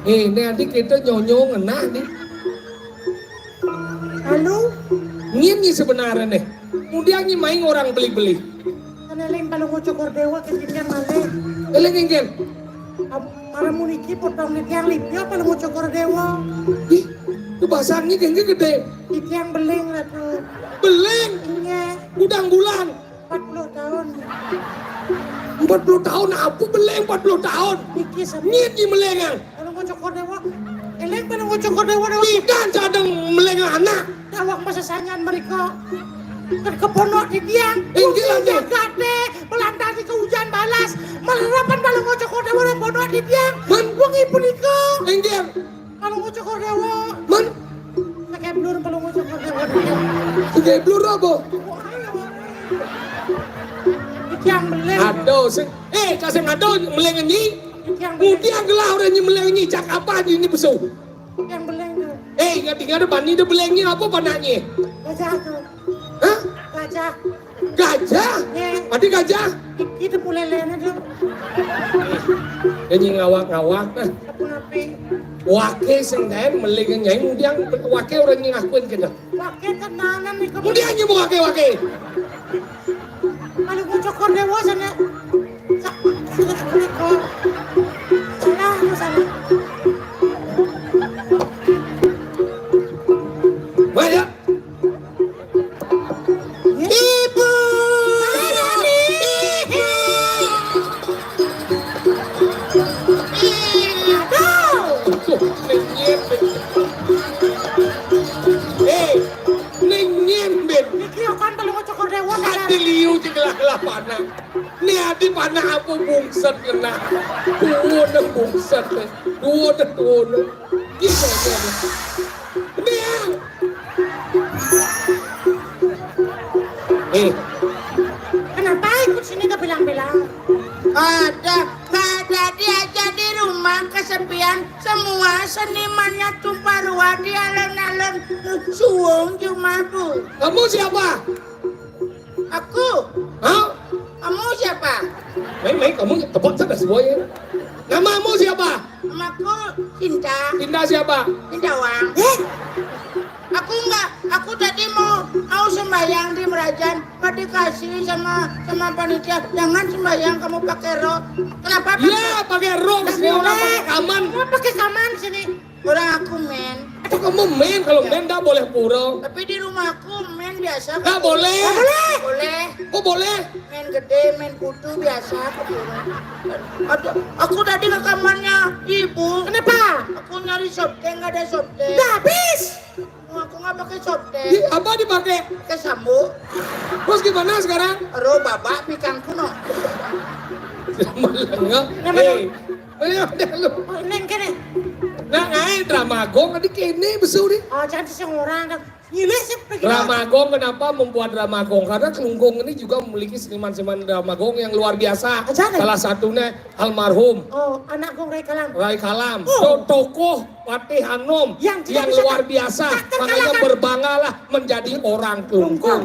Ini adik kita nyonyo ngenah nih. Halo, Ngin sebenarnya nih. Kemudian main orang beli-beli. kanelin palungo cokor dewa ketikian male. Eleng-engeng. Para muniki potong tiang lipio palungo cokor dewa. Ih, itu bahasanya kayaknya gede. Tiang beling lah tuh. Beleng. Iya, Gudang bulan. 40 tahun. 40 tahun apa beleng 40 tahun? Niki sama Ngin di melengang. palungo cokor dewa. Eleng palungo cokor dewa dewa. Tidak cadang melengang anak. Awak masa sanyan mereka. Keponok di tiang. Enggak lagi. Gade, melantasi ke hujan balas. Melerapan palungo cokor dewa dan ponok di tiang. Man. Wengi punika. Engger. Palungo cokor dewa. Man, Pakai blur palungo cokor dewa. sebagai blur apa? Tiang beleng. Aduh, kasih aduh melengang ni. Tiang beleng. Kemudian gelah orang ni melengang ni. Cak apa ni besu? Tiang beleng tuh. Ingat-ingat depan ni dia belengnya apa panahnya? Gajah tuh. Hah? Gajah. Gajah? Ya. Mati gajah? Itu pulelenya tuh. Dia ngawak-ngawak nah. Apa napi? Wake sendiri melengang nyai. Kemudian wake orang yang ngakuin kita. Pakai tenanan nih kamu. Kemudian dia mau wake-wake. Palungo cokor dewa sana. Salah, aku salah. Mana? Ibu. Tuh, nengen ben. Iki kan palungo cokor dewa. Hati liu jegelah-gelah panah. Ni hati panah apa bungset kena. Dua dan bungset. Dua dan dua. Gimana ni? Ni. Kenapa ikut sini ke bilang-bilang? Ada dia aja di rumah kesepian, semua senimannya tumpah ruah di alun-alun suwung cuma tuh. Kamu siapa? Aku, Hah? kamu siapa? Mai, kamu tebak saja semuanya. Namamu siapa? Namaku Cinta, Dinda siapa? Cinta Wang. Aku tadi mau sembahyang di Merajan, mau dikasih sama panitia, jangan sembahyang kamu pakai rok. Kenapa? Ya, pakai rok, sini orang pakai kaman. Kenapa pakai kaman sini? Orang aku men, Itu kamu main, kalau main dah boleh pura. tapi di rumahku men biasa. Nggak boleh. Boleh. Oh boleh. Main gede, main kutu biasa aku tadi ke kamarnya ibu. Kenapa? Aku nyari softtek, nggak ada softtek. Udah habis. Aku nggak pakai softtek. Apa dipakai? Pakai sambu. Terus gimana sekarang? Ro babak pikan kuno. Melengah. Lu. Oh, neng kene. Nah, ngai Dramagong adik kene besu nih. Oh, jangan seorang. Gila sih pergi. Dramagong kenapa membuat Dramagong? Karena Kelungkung ini juga memiliki seniman-seniman Dramagong yang luar biasa. Ajana. Salah satunya almarhum Oh, anak gue Ray Kalam. Rai Kalam, Oh. tokoh Patih Hanom Yang tidak yang bisa luar biasa. tak Makanya terkalahkan. berbanggalah menjadi orang Kelungkung.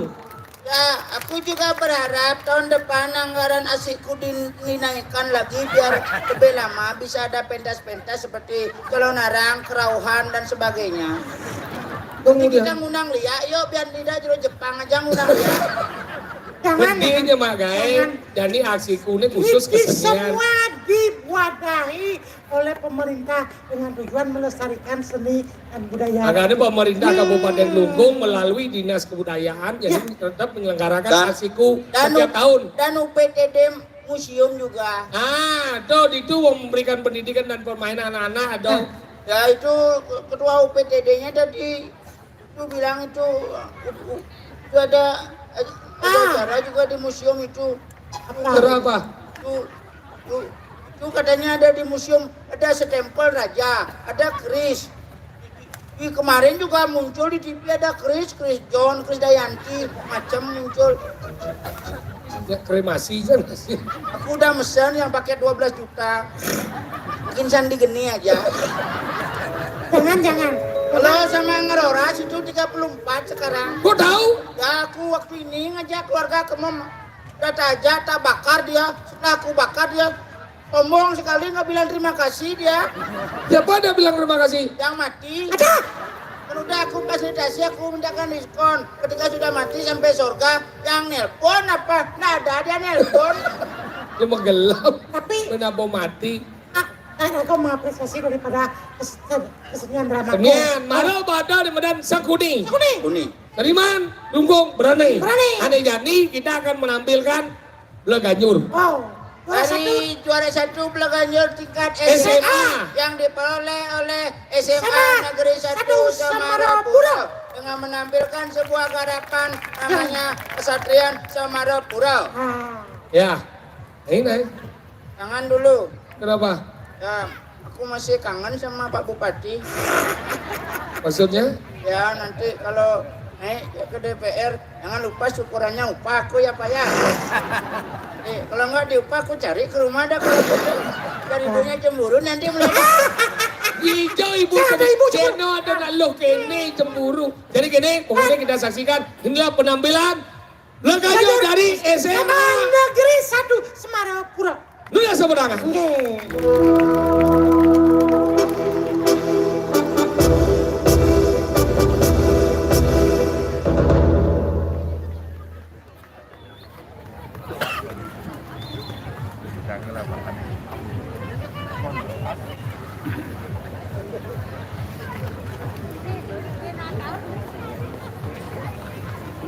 Ya, aku juga berharap tahun depan anggaran asikku dinaikkan lagi biar lebih lama bisa ada pentas-pentas seperti Kelonarang, Kerauhan dan sebagainya. Nanti kita ngundang Lia, yuk biar tidak jero Jepang aja ngundang Lia. Jangan. Pentingnya mak guys, jadi aksiku ini khusus Ini kesenian. semua dibuadahi oleh pemerintah dengan tujuan melestarikan seni dan budaya. Makanya pemerintah Kabupaten Kelungkung melalui Dinas Kebudayaan jadi tetap menyelenggarakan aksiku setiap tahun. Dan UPTD museum juga. Tuh itu memberikan pendidikan dan permainan anak-anak ada. Ya itu ketua UPTD-nya tadi itu bilang itu ada acara juga di museum itu. Berapa? Itu katanya ada di museum ada stempel raja, ada keris. Di kemarin juga muncul di TV ada keris John, Kris Dayanti, macam muncul. Ya kremasi kan sih. Aku udah mesen yang pakai 12 juta. Bikin sandi geni aja. Jangan. Kalau sama Ngeroras itu 34 sekarang. Kok tahu? Ya aku waktu ini ngajak keluarga ke data aja, tak bakar dia. Setelah aku bakar dia sombong sekali nggak bilang terima kasih dia. Siapa ada bilang terima kasih? Yang mati. Kan udah aku fasilitasi, aku mintakan diskon. Ketika sudah mati sampai surga, yang nelpon apa? Nggak ada dia nelpon. Dia mah gelap. Tapi Kenapa mati? aku mengapresiasi daripada kesenian drama. Senian, mana pada di Medan sang kuning. Kuning. Teriman, Lungkung, berani. Berani. Aneh jadi kita akan menampilkan Belaganyur. Wow. Dari juara 1 Belaganyur tingkat SMA. SMA yang diperoleh oleh SMA Negeri 1 Samarapura dengan menampilkan sebuah garapan namanya Kesatrian Samarapura. Ya, ini. Jangan dulu. Kenapa? Ya, aku masih kangen sama Pak Bupati. Maksudnya? Ya, nanti kalau naik ke DPR, jangan lupa syukurannya upah aku ya Pak ya. Kalau nggak diupah aku cari ke rumah dah kalau gitu. Dari ibunya cemburu nanti mulai. Hijau ibu Ceno ada nak loh kene cemburu. Jadi gini, pokoknya kita saksikan inilah penampilan Belaganyur dari SMA Negeri 1 Samarapura. Nuya Samaranga.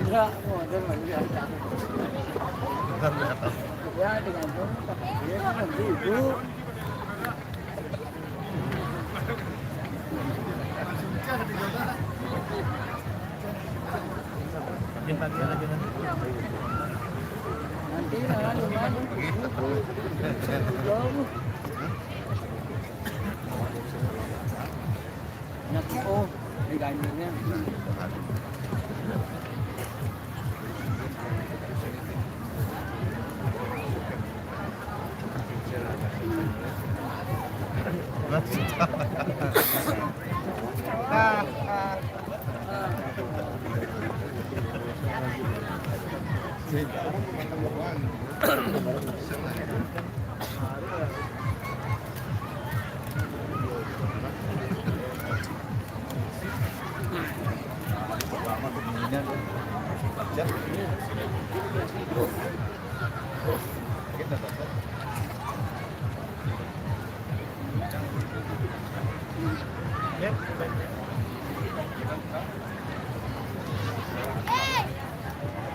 Enggak, model lagi ada. Ya dengan dia kan ibu. Nanti oh, digandingnya.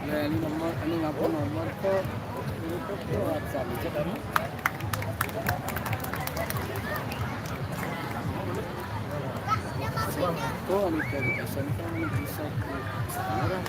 Ya ini nomor, ini ngapa nomor tuh? Ini tuh WhatsApp aja kan? Oh, ini dari SMK ini bisa sekarang.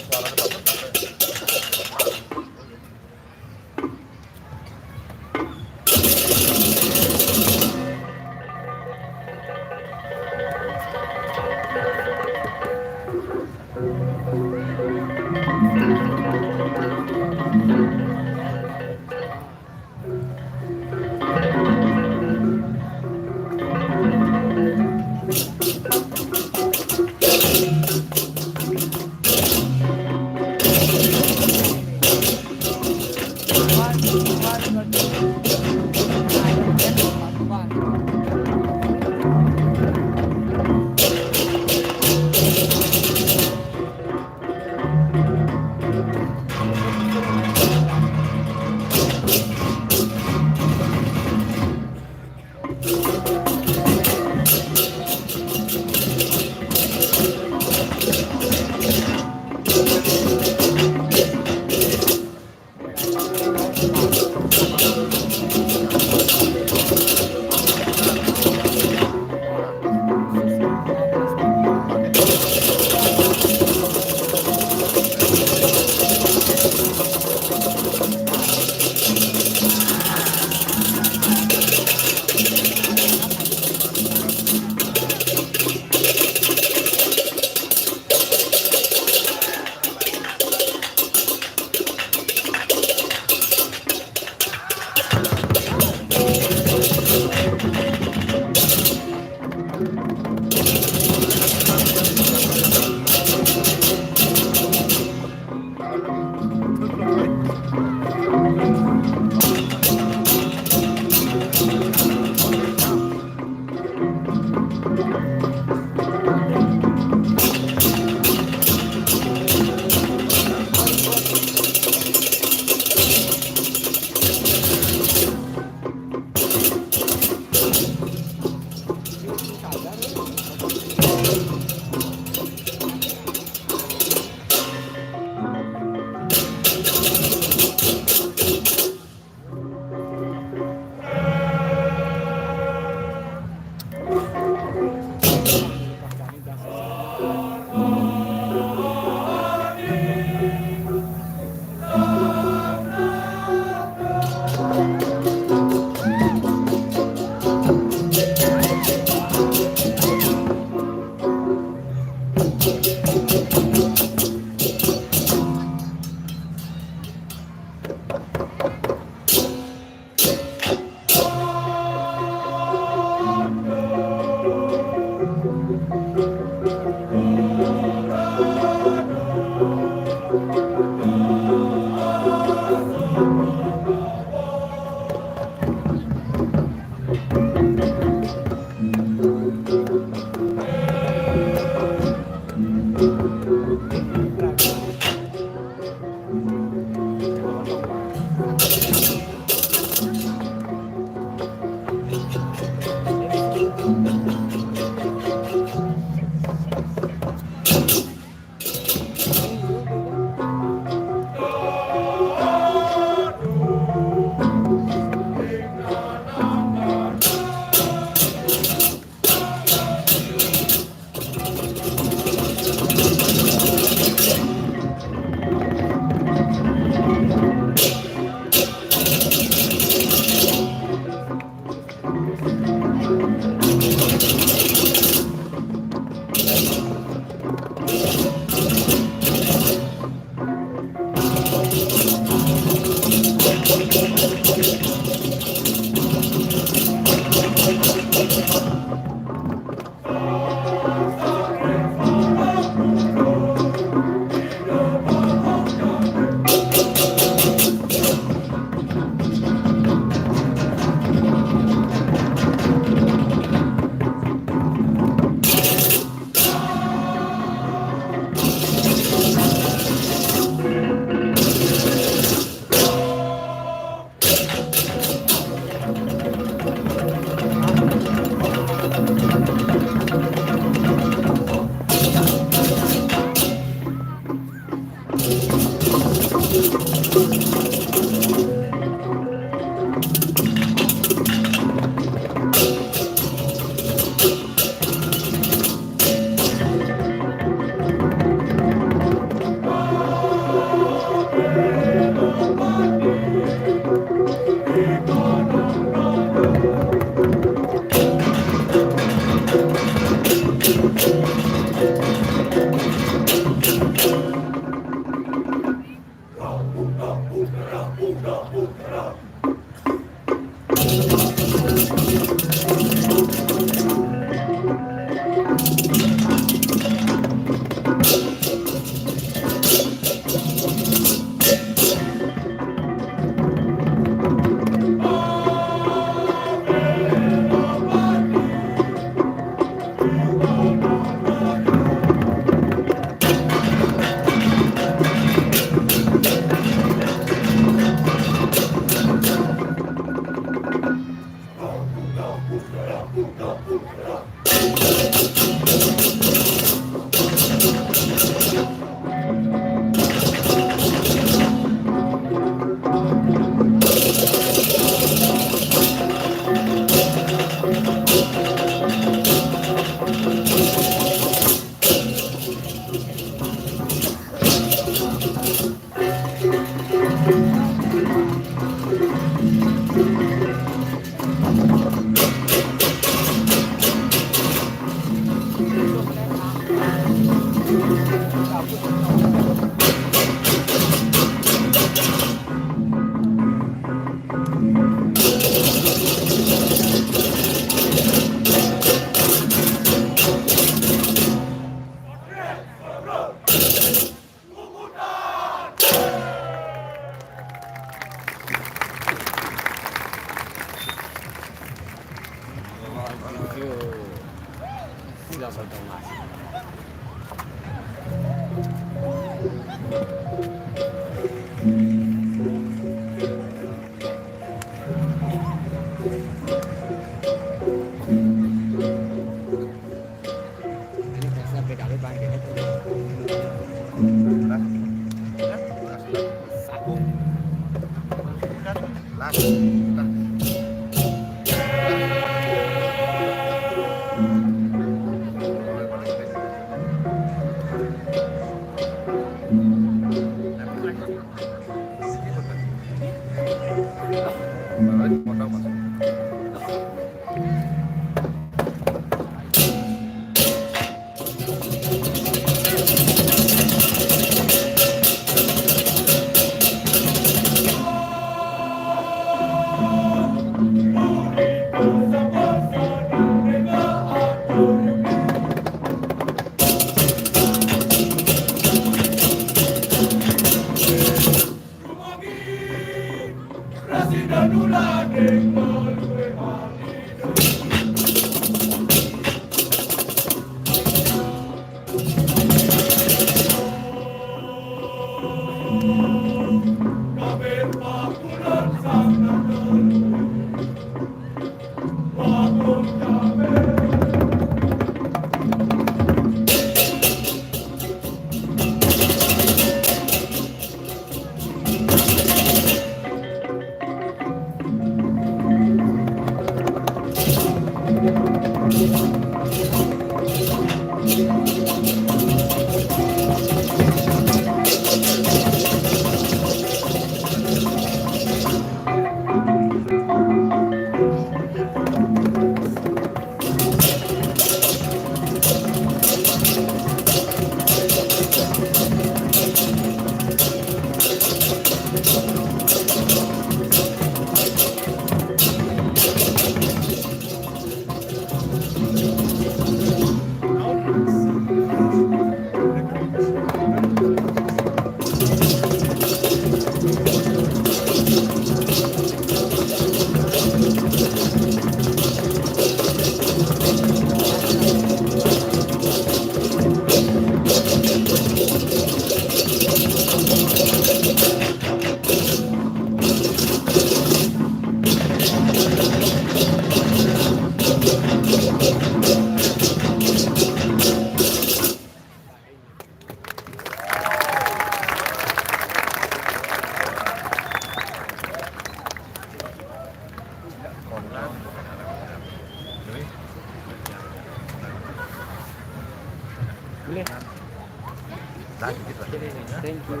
Thank you.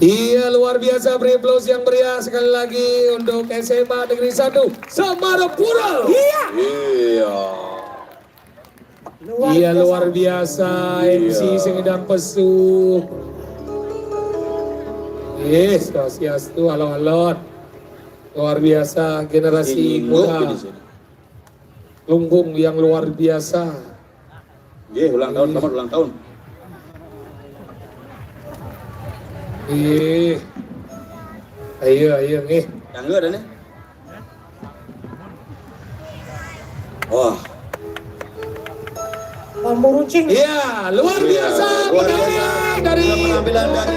Iya, luar biasa beri aplaus yang meriah sekali lagi untuk SMA Negeri 1 Samarapura. Iya luar biasa MC Singedang Pesu. Swastiastu, alon-alon. Luar biasa generasi muda. Lumbung yang luar biasa. Ulang tahun, selamat ulang tahun. Ayo nih. Yang enggak ada nih. Wah. Lampu runcing. Iya, luar biasa. Luar biasa dari penampilan dari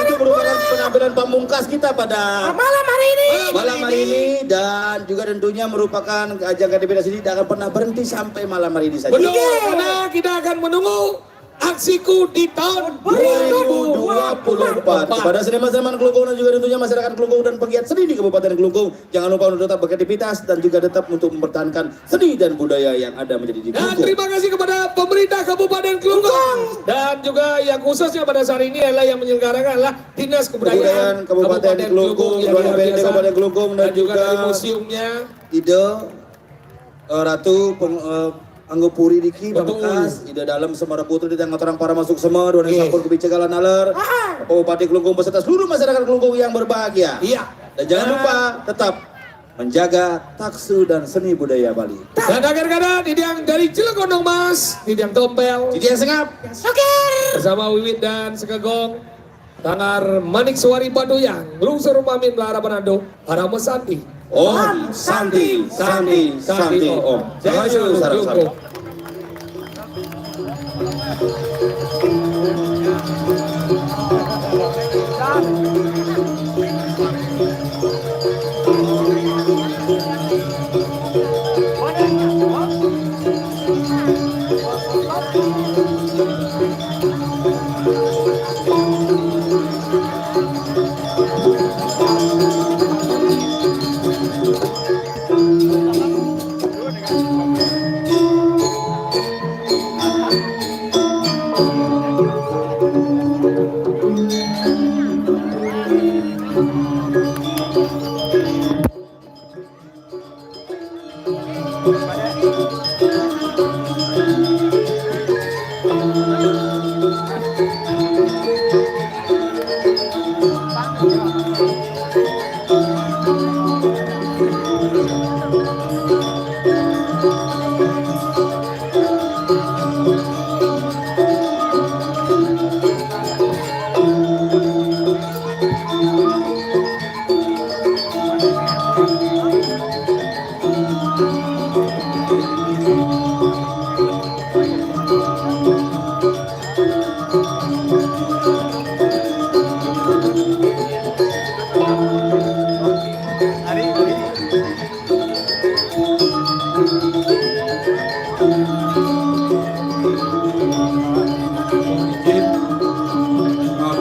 itu merupakan penampilan pamungkas kita pada Malam hari ini. Dan juga tentunya merupakan ajang KTP ini tidak akan pernah berhenti sampai malam hari ini saja. Betul, karena kita akan menunggu aksiku di tahun 2024. Kepada seniman-seniman Kelungkung dan juga tentunya masyarakat Kelungkung dan pegiat seni di Kabupaten Kelungkung, jangan lupa untuk tetap beraktivitas dan juga tetap untuk mempertahankan seni dan budaya yang ada menjadi di Dan Kelungkung. terima kasih kepada pemerintah Kabupaten Kelungkung dan juga yang khususnya pada saat ini adalah yang menyelenggarakan adalah Dinas Kebudayaan Kabupaten Kelungkung, yang luar biasa. Kabupaten Kelungkung dan juga dari museumnya. Ide Ratu Anggopuri Diki Betul. Pamungkas, Ida dalam Semara Putri di tengah orang para masuk semua, dua sampur kebijakan nalar, Bupati Kelungkung beserta seluruh masyarakat Kelungkung yang berbahagia. Iya. Dan jangan lupa tetap menjaga taksu dan seni budaya Bali. Dan akhir kata Didiang dari Cilegon Mas, Didiang Tompel, Jadi yang sengap. bersama Wiwit dan Sekegong, Tangar Manik Suari Baduyang, Lungsur Mamin Lara Manado, Haramo Santi. Om Santi, Santi, Santi, Om. Jangan Rahayu sarang-sarang.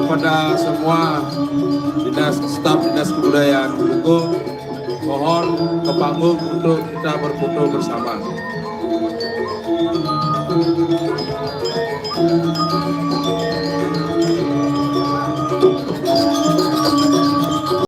Kepada semua staf dinas kebudayaan Kelungkung, mohon ke panggung untuk kita berfoto bersama.